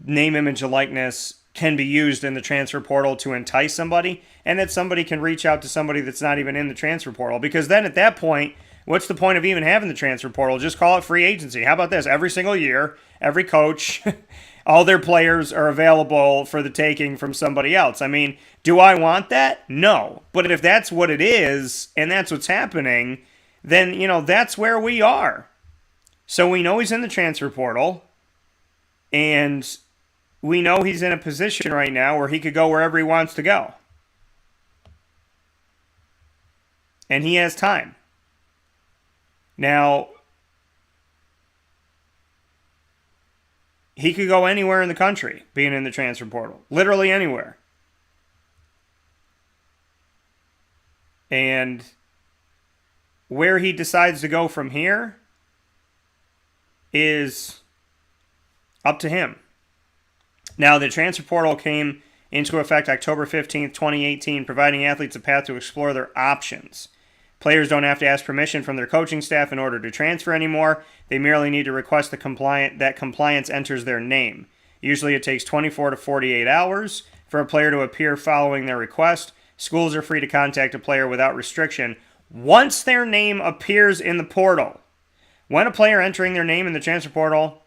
name, image, and likeness can be used in the transfer portal to entice somebody, and that somebody can reach out to somebody that's not even in the transfer portal. Because then at that point, what's the point of even having the transfer portal? Just call it free agency. How about this? Every single year, every coach, all their players are available for the taking from somebody else. I mean, do I want that? No. But if that's what it is, and that's what's happening, then, that's where we are. So we know he's in the transfer portal, and we know he's in a position right now where he could go wherever he wants to go. And he has time. Now, he could go anywhere in the country being in the transfer portal. Literally anywhere. And where he decides to go from here is up to him. Now, the transfer portal came into effect October 15th, 2018, providing athletes a path to explore their options. Players don't have to ask permission from their coaching staff in order to transfer anymore. They merely need to request that compliance enters their name. Usually it takes 24 to 48 hours for a player to appear following their request. Schools are free to contact a player without restriction once their name appears in the portal. When a player entering their name in the transfer portal,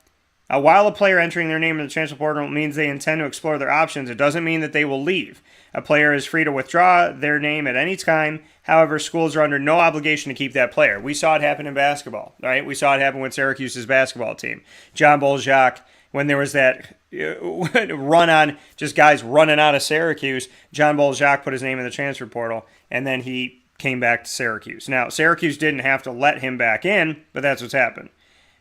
while a player entering their name in the transfer portal means they intend to explore their options, it doesn't mean that they will leave. A player is free to withdraw their name at any time. However, schools are under no obligation to keep that player. We saw it happen in basketball, right? We saw it happen with Syracuse's basketball team. John Bolzak, when there was that run on just guys running out of Syracuse, John Bolzak put his name in the transfer portal, and then he came back to Syracuse. Now, Syracuse didn't have to let him back in, but that's what's happened.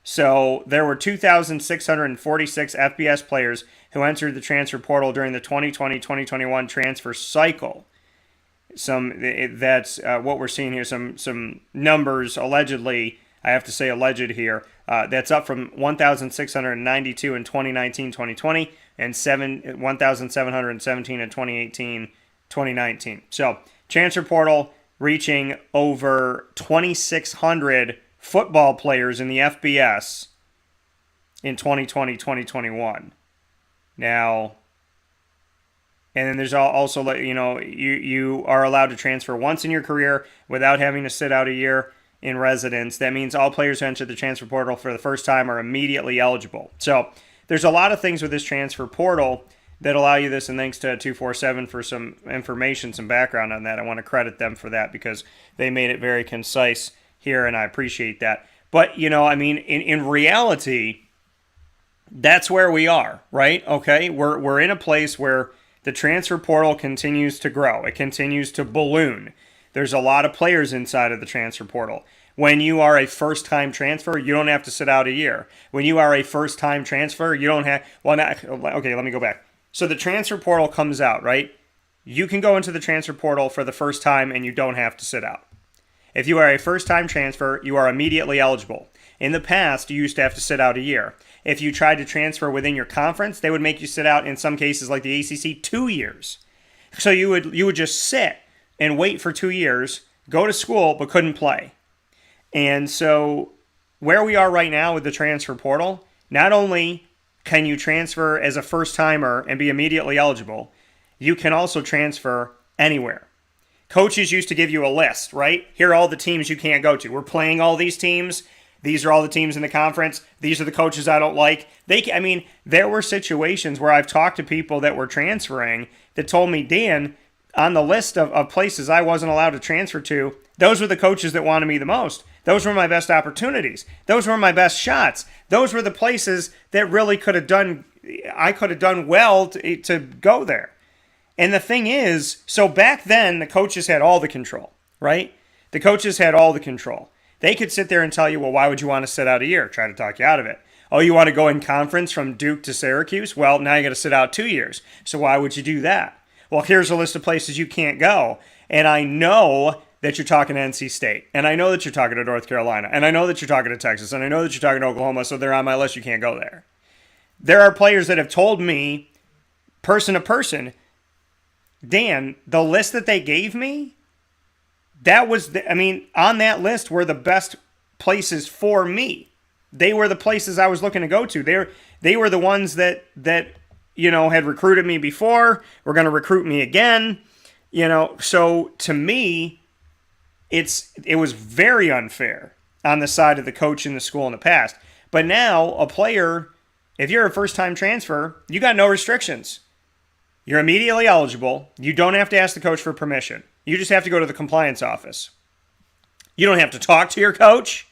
So there were 2,646 FBS players who entered the transfer portal during the 2020-2021 transfer cycle. That's what we're seeing here. Some numbers allegedly. I have to say alleged here. That's up from 1,692 in 2019-2020 and 1,717 in 2018-2019. So transfer portal reaching over 2,600 football players in the FBS in 2020-2021. Now, and then there's also, you are allowed to transfer once in your career without having to sit out a year in residence. That means all players who enter the transfer portal for the first time are immediately eligible. So there's a lot of things with this transfer portal that allow you this, and thanks to 247 for some information, some background on that. I want to credit them for that because they made it very concise here, and I appreciate that. But, in reality, that's where we are, right? Okay, we're in a place where the transfer portal continues to grow. It continues to balloon. There's a lot of players inside of the transfer portal. When you are a first-time transfer, you don't have to sit out a year. When you are a first-time transfer, you don't have... Okay, let me go back. So the transfer portal comes out, right? You can go into the transfer portal for the first time and you don't have to sit out. If you are a first-time transfer, you are immediately eligible. In the past, you used to have to sit out a year. If you tried to transfer within your conference, they would make you sit out, in some cases like the ACC, 2 years. So you would just sit and wait for 2 years, go to school, but couldn't play. And so where we are right now with the transfer portal, not only can you transfer as a first-timer and be immediately eligible, you can also transfer anywhere. Coaches used to give you a list, right? Here are all the teams you can't go to. We're playing all these teams. These are all the teams in the conference. These are the coaches I don't like. There were situations where I've talked to people that were transferring that told me, Dan, on the list of places I wasn't allowed to transfer to, those were the coaches that wanted me the most. Those were my best opportunities. Those were my best shots. Those were the places that really I could have done well to go there. And the thing is, so back then, the coaches had all the control, right? The coaches had all the control. They could sit there and tell you, well, why would you want to sit out a year? Try to talk you out of it. Oh, you want to go in conference from Duke to Syracuse? Well, now you got to sit out 2 years. So why would you do that? Well, here's a list of places you can't go. And I know that you're talking to NC State. And I know that you're talking to North Carolina. And I know that you're talking to Texas. And I know that you're talking to Oklahoma. So they're on my list. You can't go there. There are players that have told me, person to person, Dan, the list that they gave me, on that list were the best places for me. They were the places I was looking to go to. They were the ones that had recruited me before, were going to recruit me again. So to me, it was very unfair on the side of the coach in the school in the past. But now, a player, if you're a first-time transfer, you got no restrictions. You're immediately eligible. You don't have to ask the coach for permission. You just have to go to the compliance office. You don't have to talk to your coach.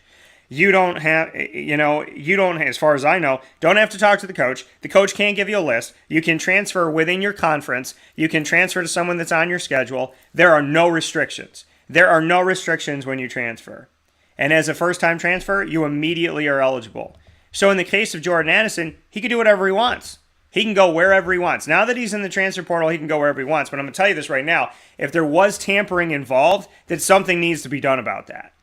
You don't have, as far as I know, don't have to talk to the coach. The coach can't give you a list. You can transfer within your conference. You can transfer to someone that's on your schedule. There are no restrictions. There are no restrictions when you transfer. And as a first-time transfer, you immediately are eligible. So in the case of Jordan Addison, he can do whatever he wants. He can go wherever he wants. Now that he's in the transfer portal, he can go wherever he wants. But I'm going to tell you this right now. If there was tampering involved, then something needs to be done about that.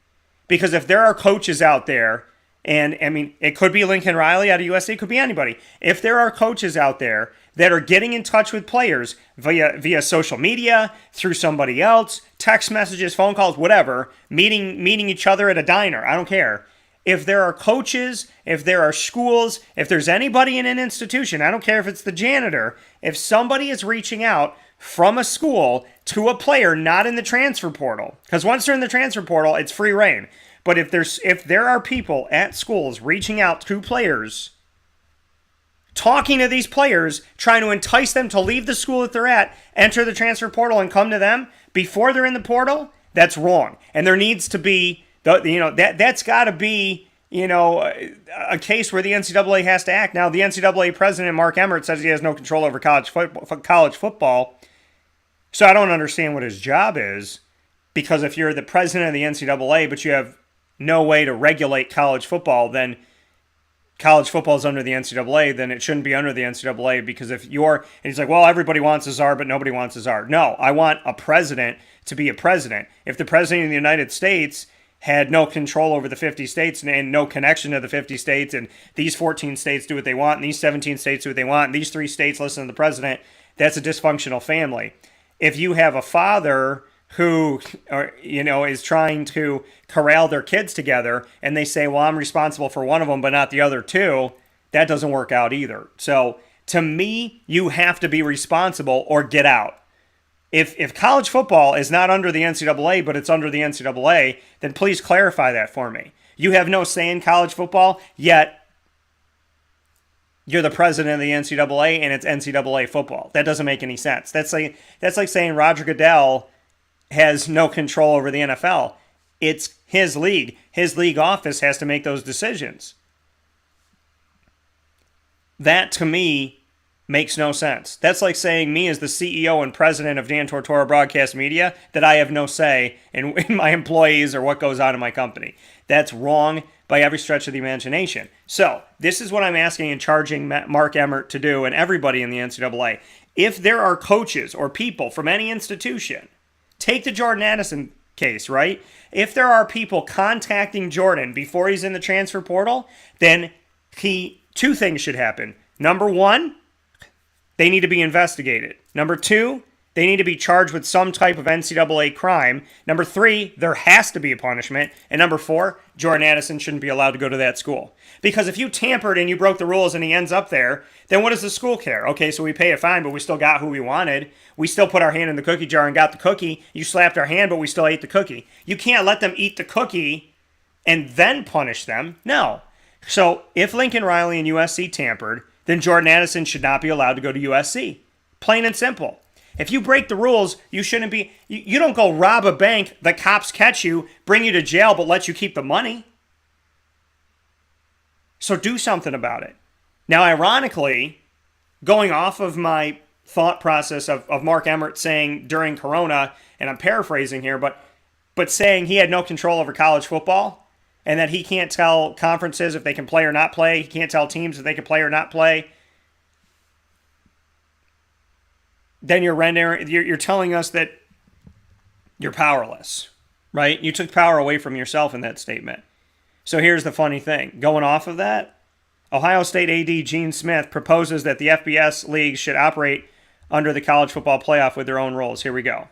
Because if there are coaches out there, and it could be Lincoln Riley out of USC, it could be anybody. If there are coaches out there that are getting in touch with players via social media, through somebody else, text messages, phone calls, whatever, meeting each other at a diner, I don't care. If there are coaches, if there are schools, if there's anybody in an institution, I don't care if it's the janitor, if somebody is reaching out from a school to a player not in the transfer portal, because once they're in the transfer portal, it's free reign. But if there are people at schools reaching out to players, talking to these players, trying to entice them to leave the school that they're at, enter the transfer portal, and come to them before they're in the portal, that's wrong. And there needs to be, that's got to be, a case where the NCAA has to act. Now, the NCAA president, Mark Emmert, says he has no control over college football. So I don't understand what his job is, because if you're the president of the NCAA, but you have no way to regulate college football, then college football is under the NCAA, then it shouldn't be under the NCAA, because and he's like, well, everybody wants a czar, but nobody wants a czar. No, I want a president to be a president. If the president of the United States had no control over the 50 states and no connection to the 50 states, and these 14 states do what they want, and these 17 states do what they want, and these 3 states listen to the president, that's a dysfunctional family. If you have a father who, is trying to corral their kids together, and they say, well, I'm responsible for one of them, but not the other 2, that doesn't work out either. So, to me, you have to be responsible or get out. If college football is not under the NCAA, but it's under the NCAA, then please clarify that for me. You have no say in college football, yet you're the president of the NCAA, and it's NCAA football. That doesn't make any sense. That's like saying Roger Goodell has no control over the NFL. It's his league. His league office has to make those decisions. That, to me, makes no sense. That's like saying me as the CEO and president of Dan Tortora Broadcast Media that I have no say in my employees or what goes on in my company. That's wrong by every stretch of the imagination. So, this is what I'm asking and charging Mark Emmert to do, and everybody in the NCAA. If there are coaches or people from any institution, take the Jordan Addison case, right? If there are people contacting Jordan before he's in the transfer portal, then 2 things should happen. Number 1, they need to be investigated. Number 2, they need to be charged with some type of NCAA crime. Number 3, there has to be a punishment. And number 4, Jordan Addison shouldn't be allowed to go to that school. Because if you tampered and you broke the rules and he ends up there, then what does the school care? Okay, so we pay a fine, but we still got who we wanted. We still put our hand in the cookie jar and got the cookie. You slapped our hand, but we still ate the cookie. You can't let them eat the cookie and then punish them. No. So if Lincoln Riley and USC tampered, then Jordan Addison should not be allowed to go to USC. Plain and simple. If you break the rules, you shouldn't be. You don't go rob a bank, the cops catch you, bring you to jail, but let you keep the money. So do something about it. Now, ironically, going off of my thought process of Mark Emmert saying during Corona, and I'm paraphrasing here, but saying he had no control over college football, and that he can't tell conferences if they can play or not play. He can't tell teams if they can play or not play. Then you're telling us that you're powerless, right? You took power away from yourself in that statement. So here's the funny thing. Going off of that, Ohio State AD Gene Smith proposes that the FBS leagues should operate under the college football playoff with their own rules. Here we go.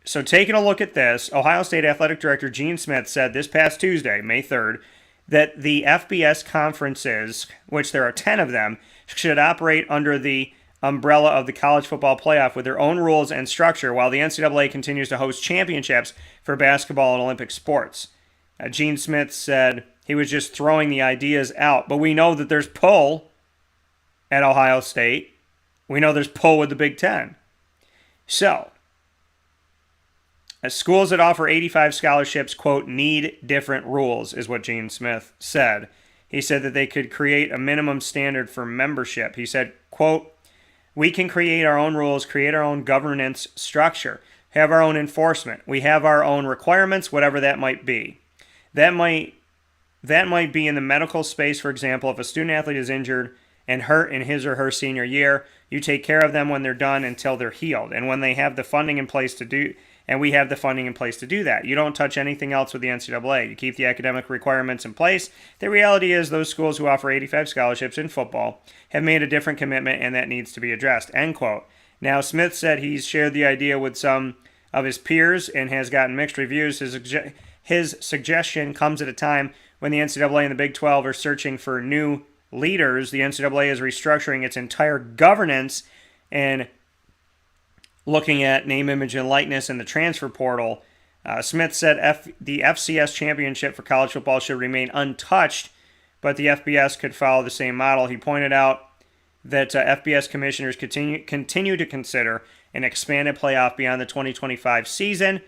So taking a look at this, Ohio State Athletic Director Gene Smith said this past Tuesday, May 3rd, that the FBS conferences, which there are 10 of them, should operate under the umbrella of the college football playoff with their own rules and structure, while the NCAA continues to host championships for basketball and Olympic sports. Gene Smith said he was just throwing the ideas out, but we know that there's pull at Ohio State. We know there's pull with the Big Ten. So, schools that offer 85 scholarships, quote, need different rules, is what Gene Smith said. He said that they could create a minimum standard for membership. He said, quote, we can create our own rules, create our own governance structure, have our own enforcement. We have our own requirements, whatever that might be. That might be in the medical space, for example. If a student athlete is injured and hurt in his or her senior year, you take care of them when they're done until they're healed. And when they have the funding in place to do, and we have the funding in place to do that. You don't touch anything else with the NCAA. You keep the academic requirements in place. The reality is those schools who offer 85 scholarships in football have made a different commitment, and that needs to be addressed, end quote. Now, Smith said he's shared the idea with some of his peers and has gotten mixed reviews. His suggestion comes at a time when the NCAA and the Big 12 are searching for new leaders. The NCAA is restructuring its entire governance and looking at name, image, and likeness in the transfer portal. Smith said the FCS championship for college football should remain untouched, but the FBS could follow the same model. He pointed out that FBS commissioners continue to consider an expanded playoff beyond the 2025 season.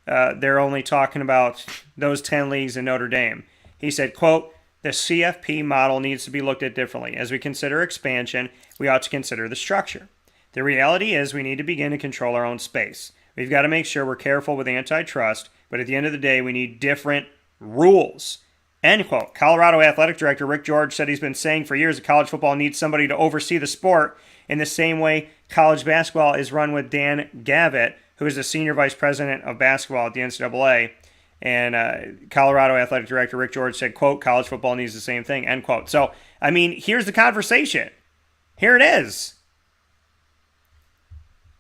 They're only talking about those 10 leagues in Notre Dame. He said, quote, the CFP model needs to be looked at differently. As we consider expansion, we ought to consider the structure. The reality is we need to begin to control our own space. We've got to make sure we're careful with antitrust, but at the end of the day, we need different rules. End quote. Colorado Athletic Director Rick George said he's been saying for years that college football needs somebody to oversee the sport in the same way college basketball is run with Dan Gavitt, who is the Senior Vice President of Basketball at the NCAA. And Colorado Athletic Director Rick George said, quote, college football needs the same thing, end quote. So, I mean, here's the conversation. Here it is.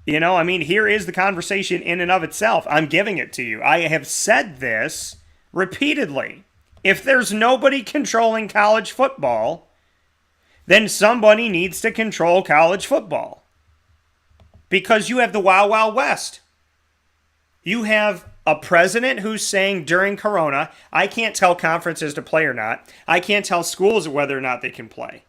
Here is the conversation in and of itself. I'm giving it to you. I have said this repeatedly. If there's nobody controlling college football, then somebody needs to control college football. Because you have the Wild Wild West. You have a president who's saying during Corona, I can't tell conferences to play or not. I can't tell schools whether or not they can play.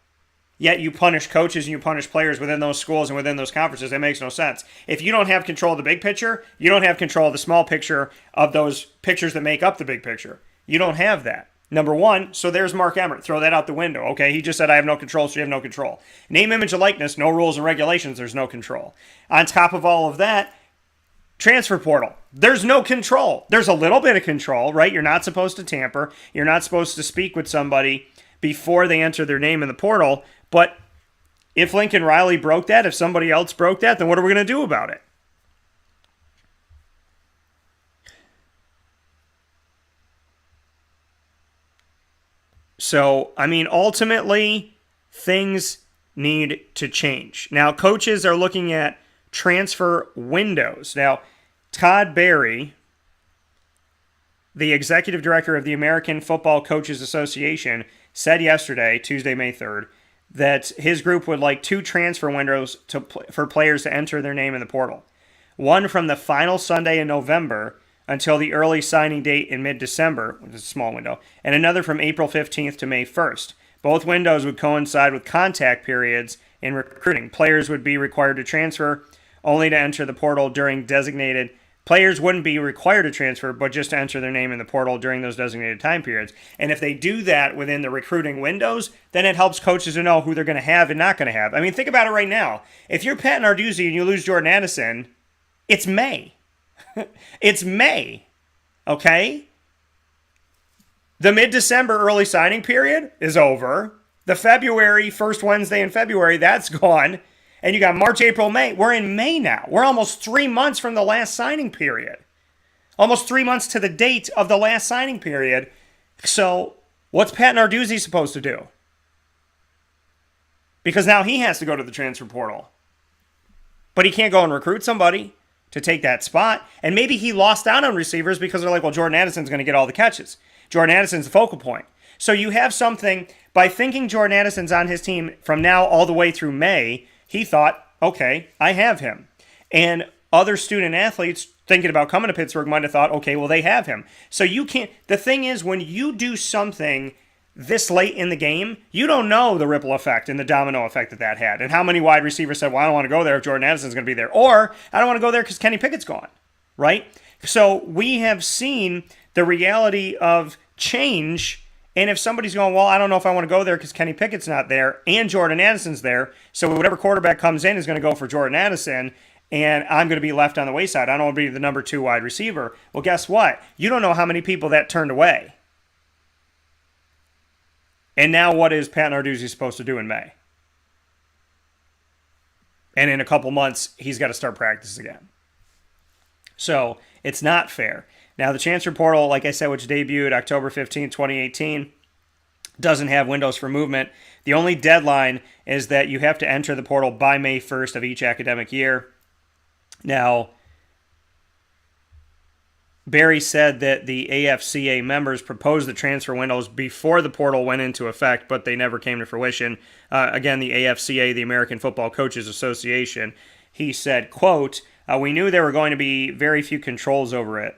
Yet you punish coaches and you punish players within those schools and within those conferences. That makes no sense. If you don't have control of the big picture, you don't have control of the small picture of those pictures that make up the big picture. You don't have that. Number one, so there's Mark Emmert. Throw that out the window, okay? He just said, I have no control, so you have no control. Name, image, and likeness, no rules and regulations, there's no control. On top of all of that, transfer portal. There's no control. There's a little bit of control, right? You're not supposed to tamper. You're not supposed to speak with somebody before they enter their name in the portal. But if Lincoln Riley broke that, if somebody else broke that, then what are we going to do about it? So, ultimately, things need to change. Now, coaches are looking at transfer windows. Now, Todd Berry, the executive director of the American Football Coaches Association, said yesterday, Tuesday, May 3rd, that his group would like 2 transfer windows for players to enter their name in the portal. One from the final Sunday in November until the early signing date in mid-December, which is a small window, and another from April 15th to May 1st. Both windows would coincide with contact periods in recruiting. Players would be required to transfer only to enter the portal during designated. Players wouldn't be required to transfer, but just to enter their name in the portal during those designated time periods. And if they do that within the recruiting windows, then it helps coaches to know who they're going to have and not going to have. Think about it right now. If you're Pat Narduzzi and you lose Jordan Addison, it's May. It's May. Okay? The mid-December early signing period is over. The February, first Wednesday in February, that's gone. And you got March, April, May. We're in May now. We're almost 3 months from the last signing period. Almost 3 months to the date of the last signing period. So what's Pat Narduzzi supposed to do? Because now he has to go to the transfer portal. But he can't go and recruit somebody to take that spot. And maybe he lost out on receivers because they're like, well, Jordan Addison's going to get all the catches. Jordan Addison's the focal point. So you have something, by thinking Jordan Addison's on his team from now all the way through May, he thought, okay, I have him. And other student athletes thinking about coming to Pittsburgh might have thought, okay, well, they have him. So you can't, the thing is, when you do something this late in the game, you don't know the ripple effect and the domino effect that had. And how many wide receivers said, well, I don't want to go there if Jordan Addison's going to be there. Or, I don't want to go there because Kenny Pickett's gone, right? So we have seen the reality of change. And if somebody's going, well, I don't know if I want to go there because Kenny Pickett's not there and Jordan Addison's there, so whatever quarterback comes in is going to go for Jordan Addison, and I'm going to be left on the wayside. I don't want to be the number 2 wide receiver. Well, guess what? You don't know how many people that turned away. And now what is Pat Narduzzi supposed to do in May? And in a couple months, he's got to start practice again. So it's not fair. Now, the transfer portal, like I said, which debuted October 15, 2018, doesn't have windows for movement. The only deadline is that you have to enter the portal by May 1st of each academic year. Now, Barry said that the AFCA members proposed the transfer windows before the portal went into effect, but they never came to fruition. Again, the AFCA, the American Football Coaches Association, he said, quote, we knew there were going to be very few controls over it,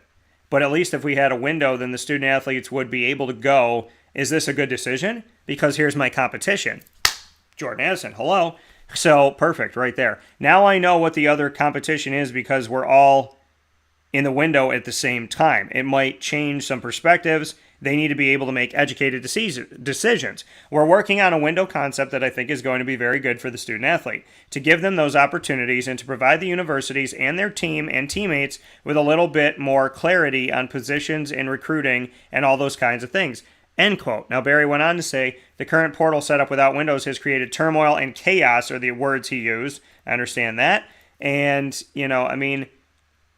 but at least if we had a window, then the student athletes would be able to go, is this a good decision? Because here's my competition. Jordan Addison, hello. So, perfect, right there. Now I know what the other competition is because we're all in the window at the same time. It might change some perspectives. They need to be able to make educated decisions. We're working on a window concept that I think is going to be very good for the student athlete, to give them those opportunities and to provide the universities and their team and teammates with a little bit more clarity on positions and recruiting and all those kinds of things. End quote. Now, Barry went on to say, the current portal setup without windows has created turmoil and chaos, are the words he used. I understand that. And,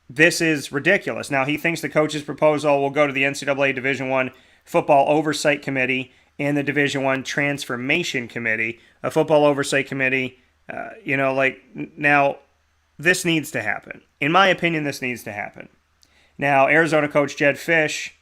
this is ridiculous. Now, he thinks the coach's proposal will go to the NCAA Division I Football Oversight Committee and the Division I Transformation Committee. A football oversight committee, now, this needs to happen. In my opinion, this needs to happen. Now, Arizona coach Jed Fish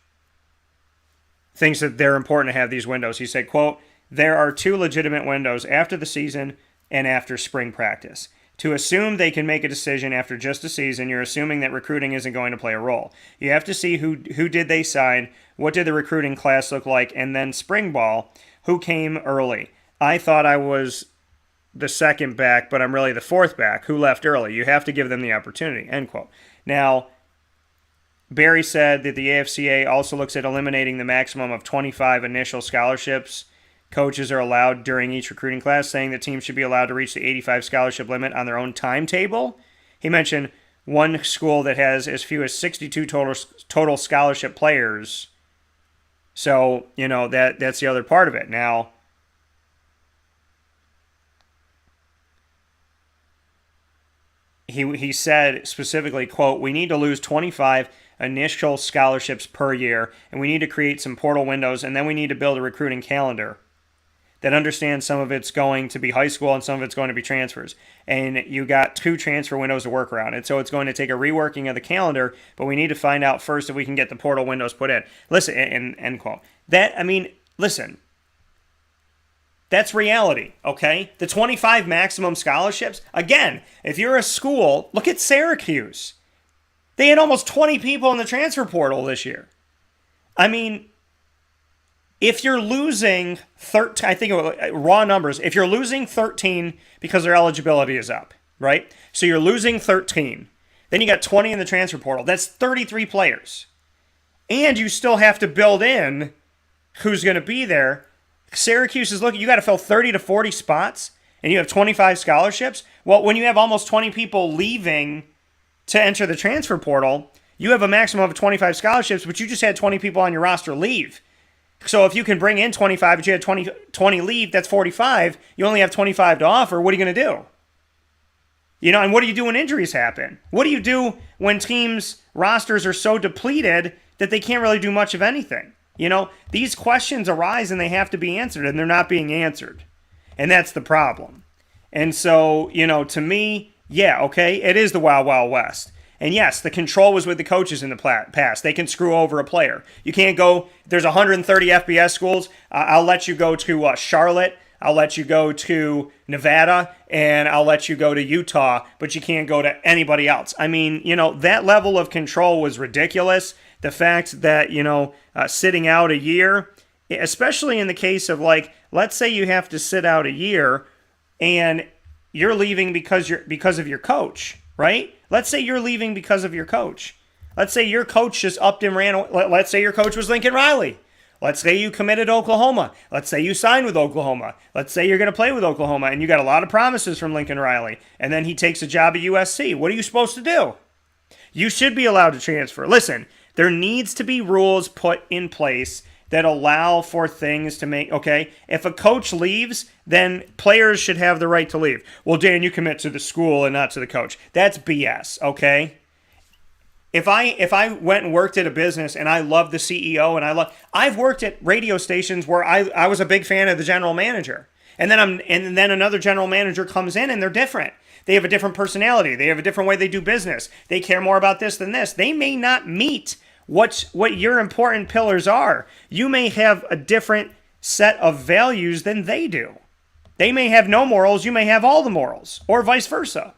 thinks that they're important to have these windows. He said, quote, there are 2 legitimate windows after the season and after spring practice. To assume they can make a decision after just a season, you're assuming that recruiting isn't going to play a role. You have to see who did they sign, what did the recruiting class look like, and then spring ball, who came early. I thought I was the second back, but I'm really the fourth back. Who left early? You have to give them the opportunity, end quote. Now, Barry said that the AFCA also looks at eliminating the maximum of 25 initial scholarships coaches are allowed during each recruiting class, saying that teams should be allowed to reach the 85 scholarship limit on their own timetable. He mentioned one school that has as few as 62 total scholarship players. So, that's the other part of it. Now, he said specifically, quote, we need to lose 25 initial scholarships per year, and we need to create some portal windows, and then we need to build a recruiting calendar that understands some of it's going to be high school and some of it's going to be transfers. And you got 2 transfer windows to work around. And so it's going to take a reworking of the calendar, but we need to find out first if we can get the portal windows put in. Listen, and end quote. Listen, that's reality, okay? The 25 maximum scholarships, again, if you're a school, look at Syracuse. They had almost 20 people in the transfer portal this year. If you're losing 13, I think raw numbers, if you're losing 13 because their eligibility is up, right? So you're losing 13. Then you got 20 in the transfer portal. That's 33 players. And you still have to build in who's going to be there. Syracuse is looking, you got to fill 30 to 40 spots, and you have 25 scholarships. Well, when you have almost 20 people leaving to enter the transfer portal, you have a maximum of 25 scholarships, but you just had 20 people on your roster leave. So if you can bring in 25, but you had 20 leave, that's 45. You only have 25 to offer. What are you going to do? And what do you do when injuries happen? What do you do when teams' rosters are so depleted that they can't really do much of anything? These questions arise and they have to be answered, and they're not being answered. And that's the problem. And so, to me, Yeah, okay, it is the Wild Wild West. And yes, the control was with the coaches in the past. They can screw over a player. You can't go, there's 130 FBS schools. I'll let you go to Charlotte. I'll let you go to Nevada. And I'll let you go to Utah. But you can't go to anybody else. I mean, that level of control was ridiculous. The fact that, sitting out a year, especially in the case of, like, let's say you have to sit out a year and you're leaving because of your coach, right? Let's say you're leaving because of your coach. Let's say your coach just upped and ran. Let's say your coach was Lincoln Riley. Let's say you committed to Oklahoma. Let's say you signed with Oklahoma. Let's say you're going to play with Oklahoma and you got a lot of promises from Lincoln Riley. And then he takes a job at USC. What are you supposed to do? You should be allowed to transfer. Listen, there needs to be rules put in place that allow for things to make, okay? If a coach leaves, then players should have the right to leave. Well, Dan, you commit to the school and not to the coach. That's BS, okay? If I went and worked at a business and I love the CEO and I've worked at radio stations where I was a big fan of the general manager. And then another general manager comes in and they're different. They have a different personality. They have a different way they do business. They care more about this than this. They may not meet what your important pillars are. You may have a different set of values than they do. They may have no morals, you may have all the morals, or vice versa.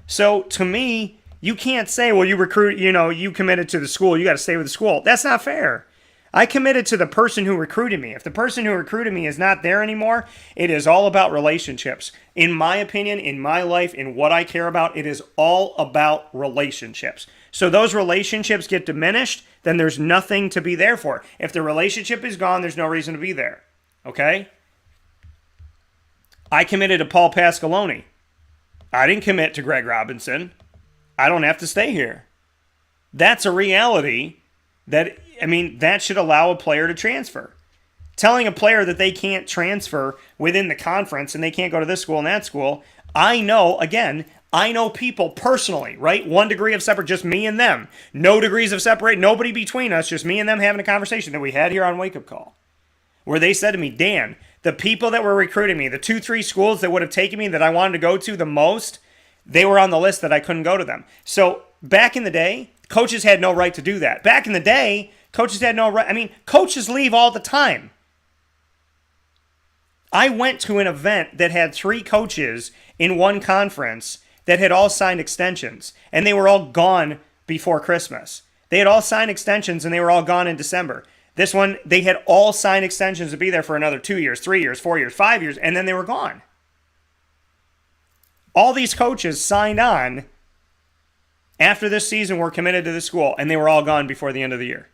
So to me, you can't say, well, you committed to the school, you got to stay with the school. That's not fair. I committed to the person who recruited me. If the person who recruited me is not there anymore, it is all about relationships. In my opinion, in my life, in what I care about, it is all about relationships. So those relationships get diminished, then there's nothing to be there for. If the relationship is gone, there's no reason to be there. Okay? I committed to Paul Pasqualoni. I didn't commit to Greg Robinson. I don't have to stay here. That's a reality that should allow a player to transfer. Telling a player that they can't transfer within the conference and they can't go to this school and that school, I know people personally, right? 1 degree of separate, just me and them. No degrees of separate, nobody between us, just me and them having a conversation that we had here on Wake Up Call. Where they said to me, Dan, the people that were recruiting me, the 2-3 schools that would have taken me that I wanted to go to the most, they were on the list that I couldn't go to them. So back in the day, coaches had no right to do that. Back in the day, coaches had no right. Coaches leave all the time. I went to an event that had 3 coaches in one conference that had all signed extensions, and they were all gone before Christmas. They had all signed extensions, and they were all gone in December. This one, they had all signed extensions to be there for another 2 years, 3 years, 4 years, 5 years, and then they were gone. All these coaches signed on after this season were committed to the school, and they were all gone before the end of the year.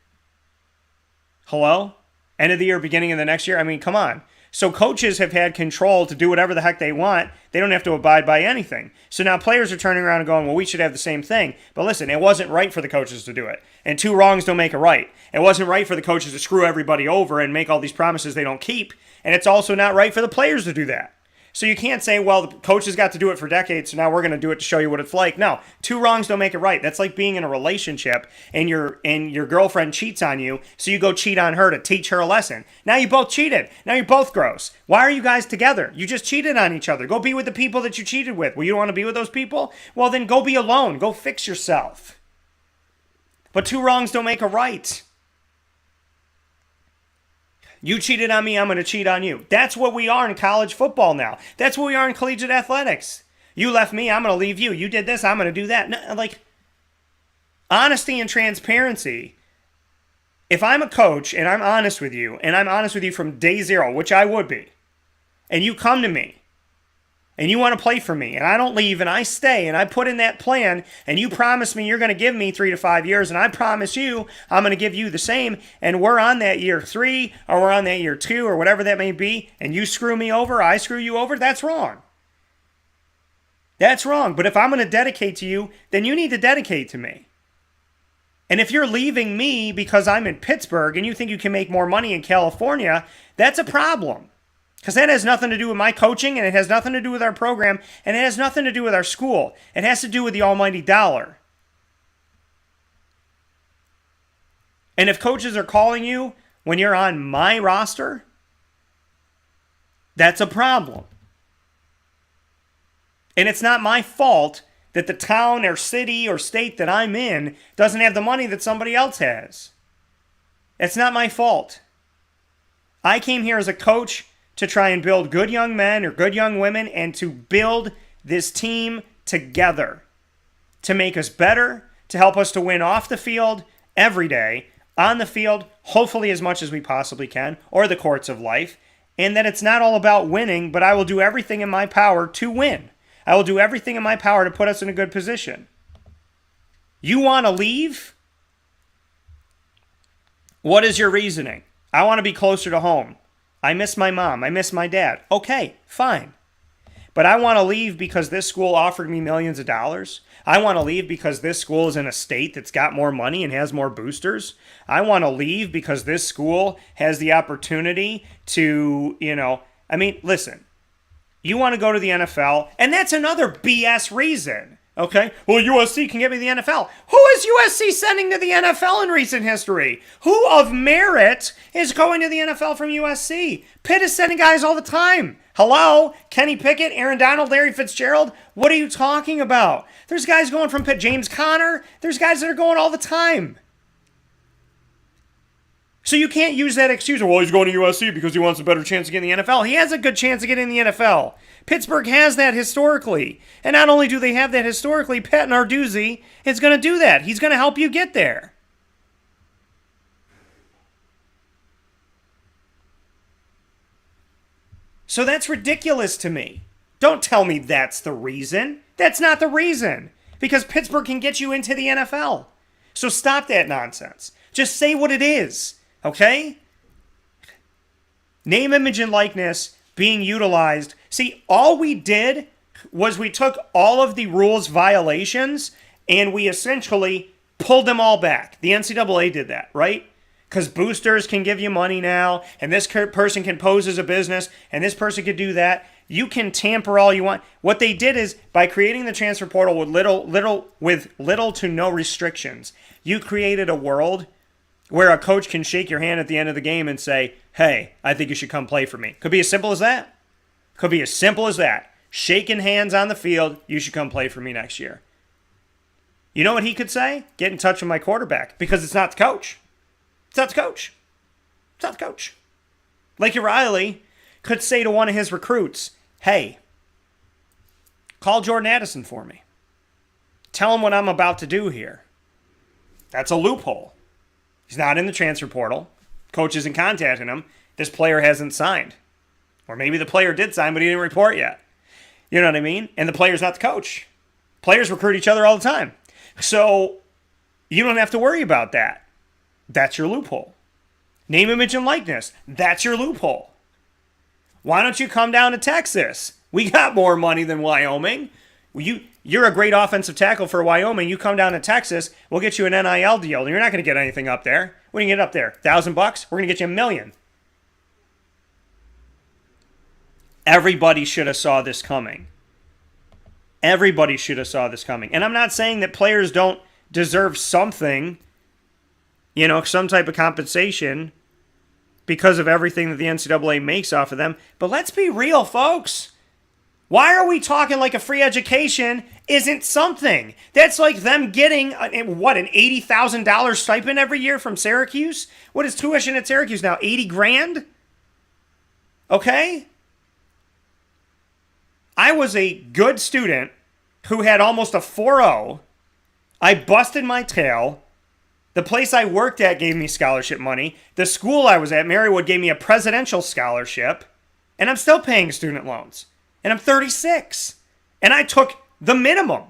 Hello? End of the year, beginning of the next year? Come on. So coaches have had control to do whatever the heck they want. They don't have to abide by anything. So now players are turning around and going, well, we should have the same thing. But listen, it wasn't right for the coaches to do it. And 2 wrongs don't make a right. It wasn't right for the coaches to screw everybody over and make all these promises they don't keep. And it's also not right for the players to do that. So you can't say, well, the coaches got to do it for decades, so now we're going to do it to show you what it's like. No, 2 wrongs don't make it right. That's like being in a relationship and your girlfriend cheats on you, so you go cheat on her to teach her a lesson. Now you both cheated. Now you're both gross. Why are you guys together? You just cheated on each other. Go be with the people that you cheated with. Well, you don't want to be with those people? Well, then go be alone. Go fix yourself. But 2 wrongs don't make a right. You cheated on me, I'm going to cheat on you. That's what we are in college football now. That's what we are in collegiate athletics. You left me, I'm going to leave you. You did this, I'm going to do that. No, honesty and transparency. If I'm a coach and I'm honest with you, and I'm honest with you from day 0, which I would be, and you come to me, and you want to play for me, and I don't leave, and I stay, and I put in that plan, and you promise me you're going to give me 3 to 5 years, and I promise you I'm going to give you the same, and we're on that year 3, or we're on that year 2, or whatever that may be, and you screw me over, I screw you over, that's wrong. That's wrong. But if I'm going to dedicate to you, then you need to dedicate to me. And if you're leaving me because I'm in Pittsburgh, and you think you can make more money in California, that's a problem. Because that has nothing to do with my coaching, and it has nothing to do with our program, and it has nothing to do with our school. It has to do with the almighty dollar. And if coaches are calling you when you're on my roster, that's a problem. And it's not my fault that the town or city or state that I'm in doesn't have the money that somebody else has. It's not my fault. I came here as a coach to try and build good young men or good young women and to build this team together to make us better, to help us to win off the field every day, on the field, hopefully as much as we possibly can, or the courts of life, and that it's not all about winning, but I will do everything in my power to win. I will do everything in my power to put us in a good position. You want to leave? What is your reasoning? I want to be closer to home. I miss my mom. I miss my dad. Okay, fine. But I want to leave because this school offered me millions of dollars. I want to leave because this school is in a state that's got more money and has more boosters. I want to leave because this school has the opportunity to, listen, you want to go to the NFL, and that's another BS reason. Okay, well, USC can get me the NFL. Who is USC sending to the NFL in recent history? Who of merit is going to the NFL from USC? Pitt is sending guys all the time. Hello? Kenny Pickett, Aaron Donald, Larry Fitzgerald? What are you talking about? There's guys going from Pitt. James Conner? There's guys that are going all the time. So you can't use that excuse, well, he's going to USC because he wants a better chance to get in the NFL. He has a good chance to get in the NFL. Pittsburgh has that historically. And not only do they have that historically, Pat Narduzzi is going to do that. He's going to help you get there. So that's ridiculous to me. Don't tell me that's the reason. That's not the reason. Because Pittsburgh can get you into the NFL. So stop that nonsense. Just say what it is. Okay? Name, image, and likeness being utilized. See, all we did was we took all of the rules violations and we essentially pulled them all back. The NCAA did that, right? Because boosters can give you money now, and this person can pose as a business, and this person could do that. You can tamper all you want. What they did is, by creating the transfer portal with little to no restrictions, you created a world where a coach can shake your hand at the end of the game and say, hey, I think you should come play for me. Could be as simple as that. Could be as simple as that. Shaking hands on the field, you should come play for me next year. You know what he could say? Get in touch with my quarterback, because it's not the coach. It's not the coach. It's not the coach. Lakey Riley could say to one of his recruits, hey, call Jordan Addison for me. Tell him what I'm about to do here. That's a loophole. He's not in the transfer portal. Coach isn't contacting him. This player hasn't signed. Or maybe the player did sign, but he didn't report yet. You know what I mean? And the player's not the coach. Players recruit each other all the time. So you don't have to worry about that. That's your loophole. Name, image, and likeness. That's your loophole. Why don't you come down to Texas? We got more money than Wyoming. You're a great offensive tackle for Wyoming. You come down to Texas, we'll get you an NIL deal. You're not going to get anything up there. What do you get up there? $1,000? We're going to get you $1 million. Everybody should have saw this coming. Everybody should have saw this coming. And I'm not saying that players don't deserve something, some type of compensation because of everything that the NCAA makes off of them. But let's be real, folks. Why are we talking like a free education isn't something? That's like them getting, an $80,000 stipend every year from Syracuse? What is tuition at Syracuse now, 80 grand? Okay? I was a good student who had almost a 4.0. I busted my tail. The place I worked at gave me scholarship money. The school I was at, Marywood, gave me a presidential scholarship. And I'm still paying student loans. And I'm 36. And I took the minimum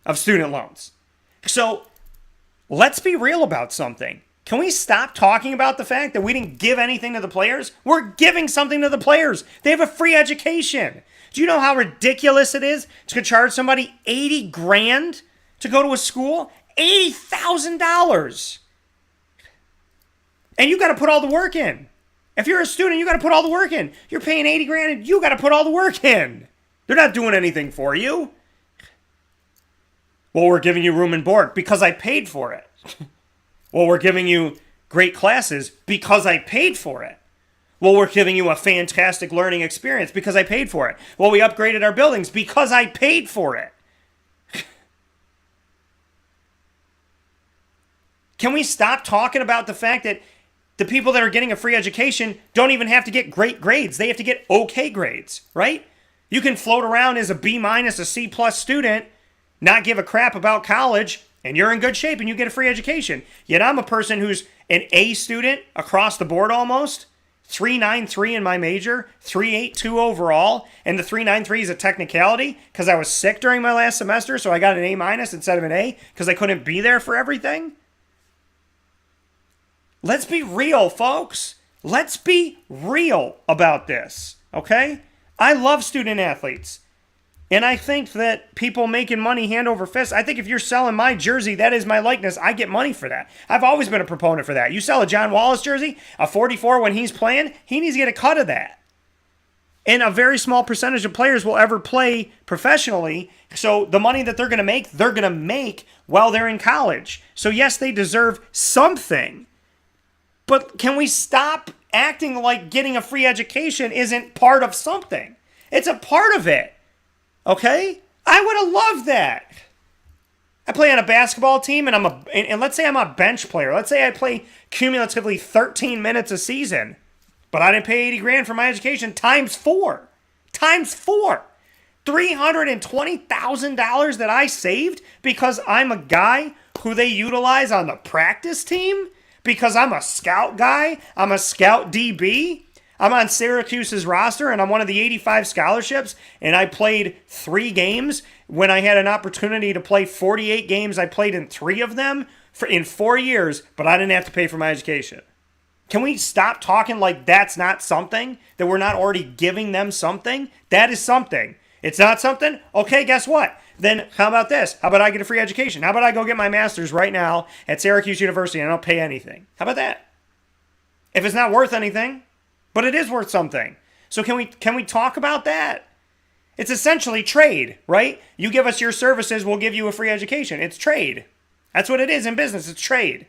of student loans. So let's be real about something. Can we stop talking about the fact that we didn't give anything to the players? We're giving something to the players. They have a free education. Do you know how ridiculous it is to charge somebody 80 grand to go to a school? $80,000. And you got to put all the work in. If you're a student, you got to put all the work in. You're paying 80 grand and you got to put all the work in. They're not doing anything for you. Well, we're giving you room and board because I paid for it. Well, we're giving you great classes because I paid for it. Well, we're giving you a fantastic learning experience because I paid for it. Well, we upgraded our buildings because I paid for it. Can we stop talking about the fact that the people that are getting a free education don't even have to get great grades? They have to get okay grades, right? You can float around as a B minus, a C plus student, not give a crap about college, and you're in good shape and you get a free education. Yet I'm a person who's an A student across the board almost, 3.93 in my major, 3.82 overall, and the 3.93 is a technicality because I was sick during my last semester, so I got an A minus instead of an A because I couldn't be there for everything. Let's be real, folks. Let's be real about this, okay? I love student athletes. And I think that people making money hand over fist, I think if you're selling my jersey, that is my likeness, I get money for that. I've always been a proponent for that. You sell a John Wallace jersey, a 44 when he's playing, he needs to get a cut of that. And a very small percentage of players will ever play professionally. So the money that they're going to make while they're in college. So yes, they deserve something. But can we stop acting like getting a free education isn't part of something? It's a part of it. Okay? I would have loved that. I play on a basketball team and let's say I'm a bench player. Let's say I play cumulatively 13 minutes a season, but I didn't pay 80 grand for my education times 4. Times 4. $320,000 that I saved because I'm a guy who they utilize on the practice team, because I'm a scout guy, I'm a scout DB. I'm on Syracuse's roster, and I'm one of the 85 scholarships, and I played 3 games. When I had an opportunity to play 48 games, I played in 3 of them in 4 years, but I didn't have to pay for my education. Can we stop talking like that's not something, that we're not already giving them something? That is something. It's not something? Okay, guess what? Then how about this? How about I get a free education? How about I go get my master's right now at Syracuse University and I don't pay anything? How about that? If it's not worth anything, but it is worth something. So can we talk about that? It's essentially trade, right? You give us your services, we'll give you a free education. It's trade. That's what it is in business. It's trade.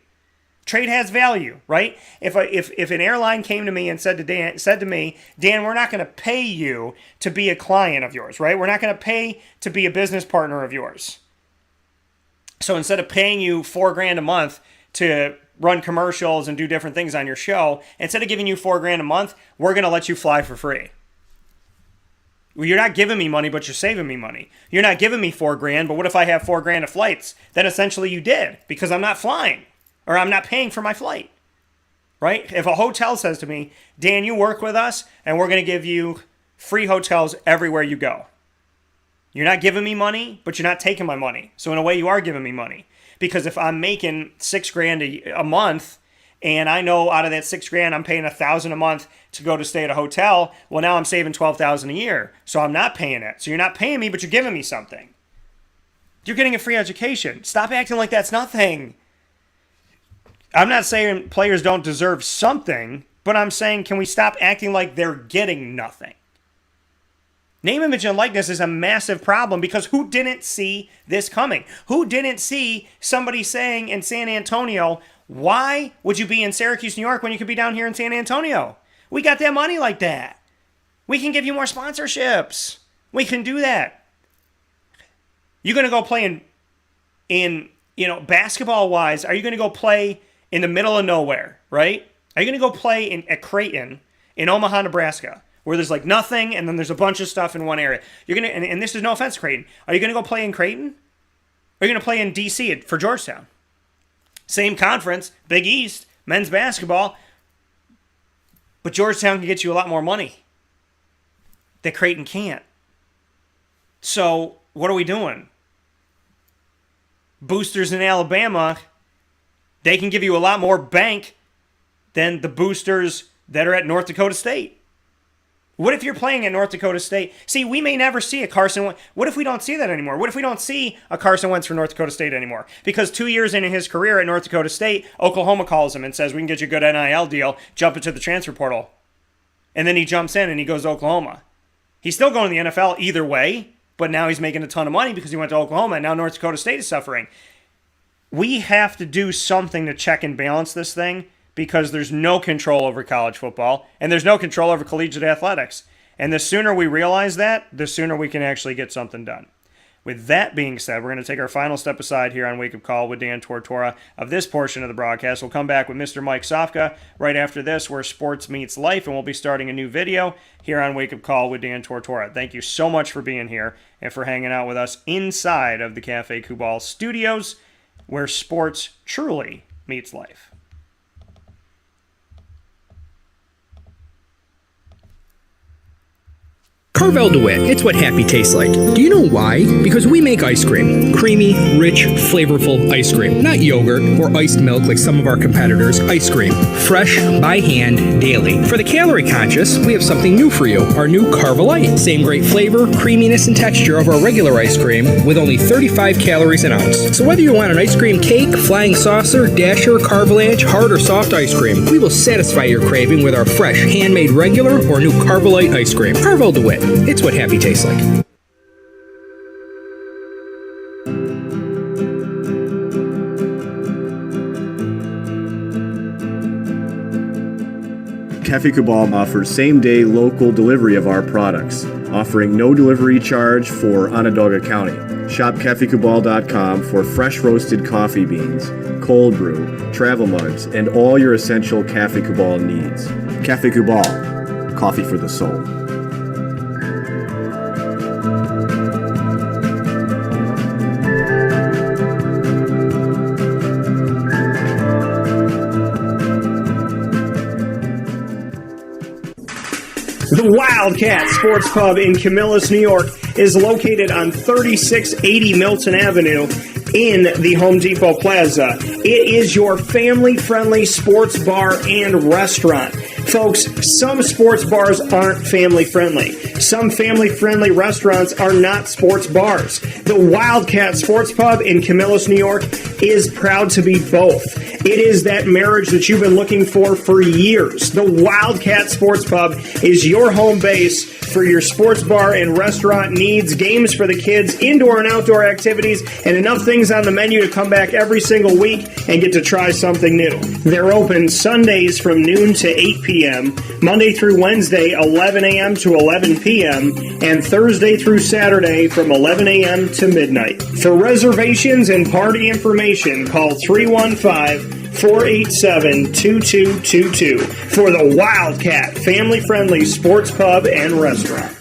Trade has value, right? If an airline came to me and said to me, Dan, we're not going to pay you to be a client of yours, right? We're not going to pay to be a business partner of yours. So instead of paying you $4,000 a month to run commercials and do different things on your show, instead of giving you $4,000 a month, we're going to let you fly for free. Well, you're not giving me money, but you're saving me money. You're not giving me $4,000, but what if I have $4,000 of flights? Then essentially you did, because I'm not flying, or I'm not paying for my flight, right? If a hotel says to me, Dan, you work with us, and we're going to give you free hotels everywhere you go. You're not giving me money, but you're not taking my money. So in a way, you are giving me money. Because if I'm making $6,000 a month, and I know out of that $6,000 I'm paying $1,000 a month to go to stay at a hotel, well now I'm saving $12,000 a year, so I'm not paying it. So you're not paying me, but you're giving me something. You're getting a free education. Stop acting like that's nothing. I'm not saying players don't deserve something, but I'm saying can we stop acting like they're getting nothing? Name, image, and likeness is a massive problem because who didn't see this coming? Who didn't see somebody saying in San Antonio, why would you be in Syracuse, New York when you could be down here in San Antonio? We got that money like that. We can give you more sponsorships. We can do that. You're going to go play in basketball-wise, are you going to go play in the middle of nowhere, right? Are you going to go play at Creighton in Omaha, Nebraska? Where there's like nothing, and then there's a bunch of stuff in one area. You're gonna, and this is no offense to Creighton. Are you gonna go play in Creighton? Or are you gonna play in DC for Georgetown? Same conference, Big East, men's basketball, but Georgetown can get you a lot more money that Creighton can't. So what are we doing? Boosters in Alabama, they can give you a lot more bank than the boosters that are at North Dakota State. What if you're playing at North Dakota State? See, we may never see a Carson Wentz. What if we don't see that anymore? What if we don't see a Carson Wentz for North Dakota State anymore? Because 2 years into his career at North Dakota State, Oklahoma calls him and says, we can get you a good NIL deal, jump into the transfer portal. And then he jumps in and he goes to Oklahoma. He's still going to the NFL either way, but now he's making a ton of money because he went to Oklahoma, and now North Dakota State is suffering. We have to do something to check and balance this thing, because there's no control over college football, and there's no control over collegiate athletics. And the sooner we realize that, the sooner we can actually get something done. With that being said, we're going to take our final step aside here on Wake Up Call with Dan Tortora of this portion of the broadcast. We'll come back with Mr. Mike Sofka right after this, where sports meets life, and we'll be starting a new video here on Wake Up Call with Dan Tortora. Thank you so much for being here and for hanging out with us inside of the Cafe Kubal studios, where sports truly meets life. Carvel DeWitt, it's what happy tastes like. Do you know why? Because we make ice cream. Creamy, rich, flavorful ice cream. Not yogurt or iced milk like some of our competitors. Ice cream. Fresh, by hand, daily. For the calorie conscious, we have something new for you. Our new Carvelite. Same great flavor, creaminess, and texture of our regular ice cream with only 35 calories an ounce. So whether you want an ice cream cake, flying saucer, dasher, carvalanche, hard or soft ice cream, we will satisfy your craving with our fresh, handmade regular or new Carvelite ice cream. Carvel DeWitt. It's what happy tastes like. Cafe Kubal offers same-day local delivery of our products, offering no delivery charge for Onondaga County. Shop cafekubal.com for fresh roasted coffee beans, cold brew, travel mugs, and all your essential Cafe Kubal needs. Cafe Kubal, coffee for the soul. The Wildcat Sports Pub in Camillus, New York is located on 3680 Milton Avenue in the Home Depot Plaza. It is your family-friendly sports bar and restaurant. Folks, some sports bars aren't family-friendly. Some family-friendly restaurants are not sports bars. The Wildcat Sports Pub in Camillus, New York is proud to be both. It is that marriage that you've been looking for years. The Wildcat Sports Pub is your home base for your sports bar and restaurant needs, games for the kids, indoor and outdoor activities, and enough things on the menu to come back every single week and get to try something new. They're open Sundays from noon to 8 p.m., Monday through Wednesday, 11 a.m. to 11 p.m., and Thursday through Saturday from 11 a.m. to midnight. For reservations and party information, call 315-487-2222 for the Wildcat family-friendly sports pub and restaurant.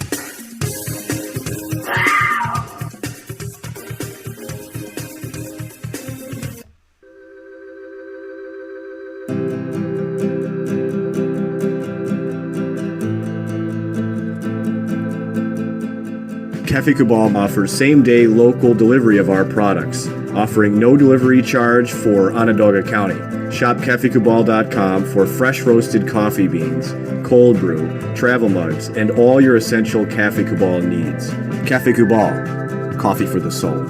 Cafe Kubal offers same-day local delivery of our products, offering no delivery charge for Onondaga County. Shop cafekubal.com for fresh roasted coffee beans, cold brew, travel mugs, and all your essential Cafe Kubal needs. Cafe Kubal, coffee for the soul.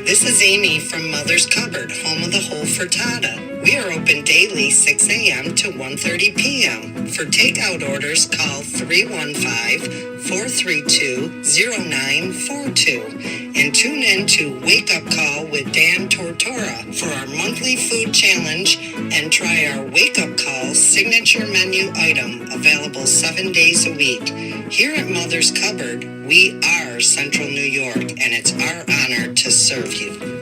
This is Amy from Mother's Cupboard, home of the whole frittata. We are open daily 6 a.m. to 1:30 p.m. For takeout orders, call 315-432-0942 and tune in to Wake Up Call with Dan Tortora for our monthly food challenge and try our Wake Up Call signature menu item available 7 days a week. Here at Mother's Cupboard, we are Central New York, and it's our honor to serve you.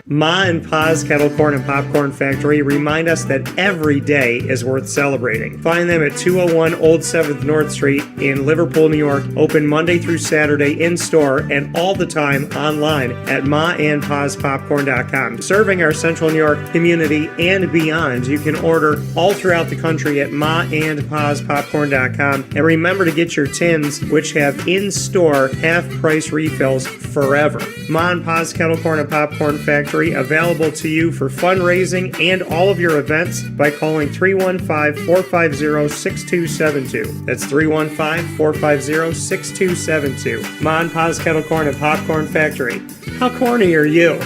Ma and Pa's Kettle Corn and Popcorn Factory remind us that every day is worth celebrating. Find them at 201 Old 7th North Street in Liverpool, New York. Open Monday through Saturday in-store and all the time online at maandpaspopcorn.com. Serving our Central New York community and beyond, you can order all throughout the country at maandpaspopcorn.com. And remember to get your tins, which have in-store half-price refills forever. Ma and Pa's Kettle Corn and Popcorn Factory, available to you for fundraising and all of your events by calling 315-450-6272. That's 315-450-6272. Ma and Pa's Kettle Corn and Popcorn Factory. How corny are you?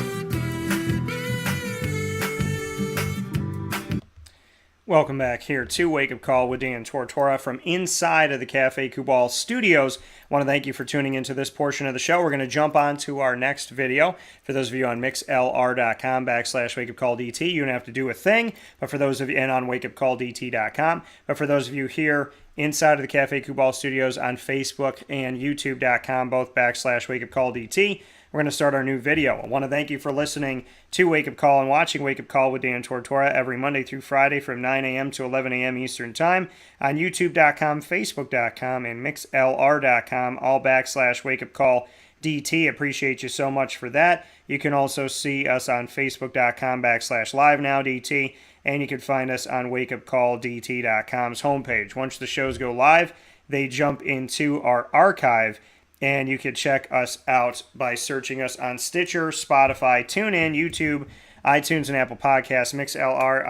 Welcome back here to Wake Up Call with Dan Tortora from inside of the Cafe Kubal studios. I want to thank you for tuning into this portion of the show. We're going to jump on to our next video. For those of you on mixlr.com/wakeupcalldt, you don't have to do a thing. But for those of you, and on wakeupcalldt.com, but for those of you here inside of the Cafe Kubal studios on Facebook and youtube.com, both /wakeupcalldt, we're going to start our new video. I want to thank you for listening to Wake Up Call and watching Wake Up Call with Dan Tortora every Monday through Friday from 9 a.m. to 11 a.m. Eastern Time on youtube.com, facebook.com, and mixlr.com, all /wakeupcalldt. Appreciate you so much for that. You can also see us on facebook.com /livenowdt, and you can find us on wakeupcalldt.com's homepage. Once the shows go live, they jump into our archive, and you can check us out by searching us on Stitcher, Spotify, TuneIn, YouTube, iTunes and Apple Podcasts, MixLR,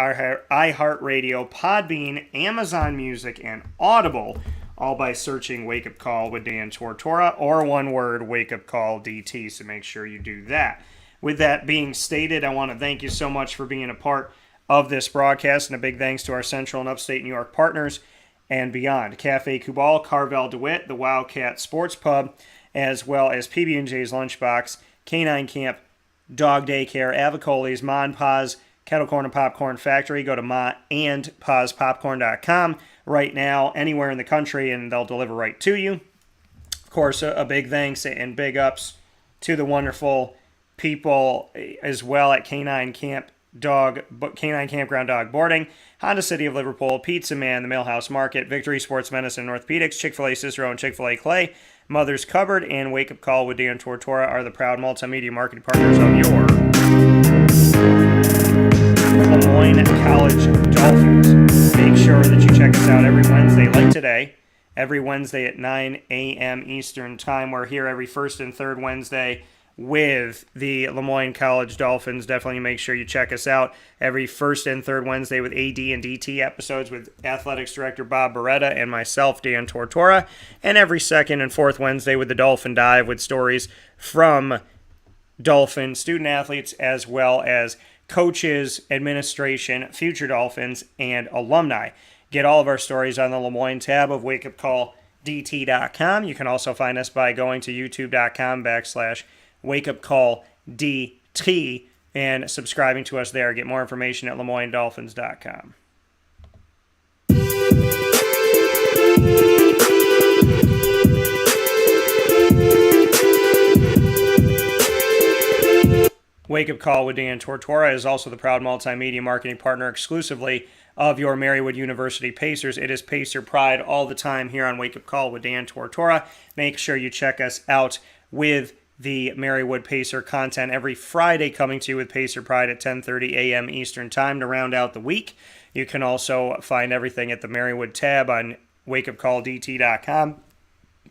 iHeartRadio, Podbean, Amazon Music, and Audible, all by searching Wake Up Call with Dan Tortora, or one word, Wake Up Call DT, so make sure you do that. With that being stated, I want to thank you so much for being a part of this broadcast, and a big thanks to our Central and Upstate New York partners and beyond. Cafe Kubal, Carvel DeWitt, the Wildcat Sports Pub, as well as PB&J's Lunchbox, Canine Camp, Dog Daycare, Avicoli's, Mon Paz, Kettle Corn and Popcorn Factory. Go to maandpazpopcorn.com right now, anywhere in the country, and they'll deliver right to you. Of course, a big thanks and big ups to the wonderful people as well at Canine Campground Dog Boarding, Honda City of Liverpool, Pizza Man, the Millhouse Market, Victory Sports Medicine and Orthopedics, Chick-fil-A Cicero and Chick-fil-A Clay, Mother's Cupboard, and Wake Up Call with Dan Tortora are the proud multimedia marketing partners of your Moyne College Dolphins. Make sure that you check us out every Wednesday, like today, every Wednesday at 9 a.m. Eastern Time. We're here every first and third Wednesday with the Moyne College Dolphins. Definitely make sure you check us out every first and third Wednesday with AD and DT episodes with Athletics Director Bob Beretta and myself, Dan Tortora, and every second and fourth Wednesday with the Dolphin Dive with stories from Dolphin student athletes as well as coaches, administration, future Dolphins, and alumni. Get all of our stories on the Lemoyne tab of wakeupcalldt.com. You can also find us by going to youtube.com /wakeupcalldt and subscribing to us there. Get more information at LeMoyneDolphins.com. Wake Up Call with Dan Tortora is also the proud multimedia marketing partner exclusively of your Marywood University Pacers. It is Pacer Pride all the time here on Wake Up Call with Dan Tortora. Make sure you check us out with the Marywood Pacer content every Friday, coming to you with Pacer Pride at 10:30 a.m. Eastern Time to round out the week. You can also find everything at the Marywood tab on wakeupcalldt.com.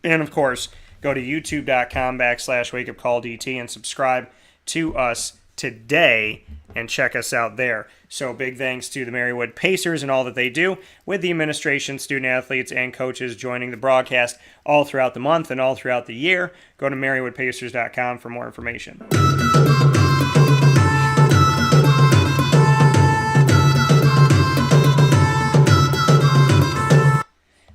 And, of course, go to youtube.com /wakeupcalldt and subscribe to us today and check us out there. So big thanks to the Marywood Pacers and all that they do, with the administration, student athletes, and coaches joining the broadcast all throughout the month and all throughout the year. Go to marywoodpacers.com for more information.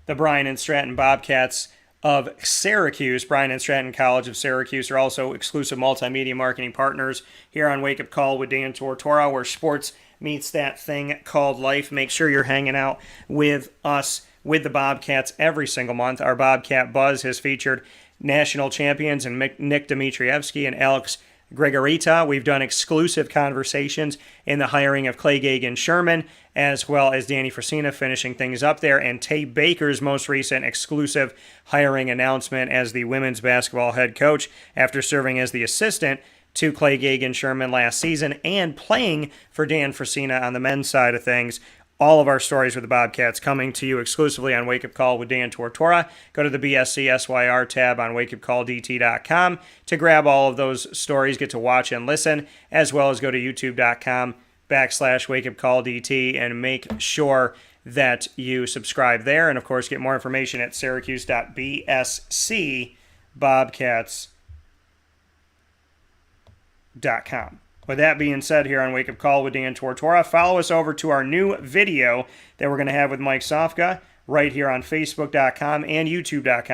The Bryan and Stratton Bobcats of Syracuse, Bryan and Stratton College of Syracuse, are also exclusive multimedia marketing partners here on Wake Up Call with Dan Tortora, where sports meets that thing called life. Make sure you're hanging out with us, with the Bobcats, every single month. Our Bobcat Buzz has featured national champions and Nick Dimitrievsky and Alex Gregorita. We've done exclusive conversations in the hiring of Clay Gagan Sherman, as well as Danny Frisina finishing things up there, and Tay Baker's most recent exclusive hiring announcement as the women's basketball head coach after serving as the assistant to Clay Gagan Sherman last season and playing for Dan Frisina on the men's side of things. All of our stories with the Bobcats coming to you exclusively on Wake Up Call with Dan Tortora. Go to the BSC-SYR tab on wakeupcalldt.com to grab all of those stories, get to watch and listen, as well as go to youtube.com /wakeupcalldt and make sure that you subscribe there. And, of course, get more information at syracuse.bscbobcats.com. With that being said, here on Wake Up Call with Dan Tortora, follow us over to our new video that we're going to have with Mike Sofka right here on Facebook.com and YouTube.com.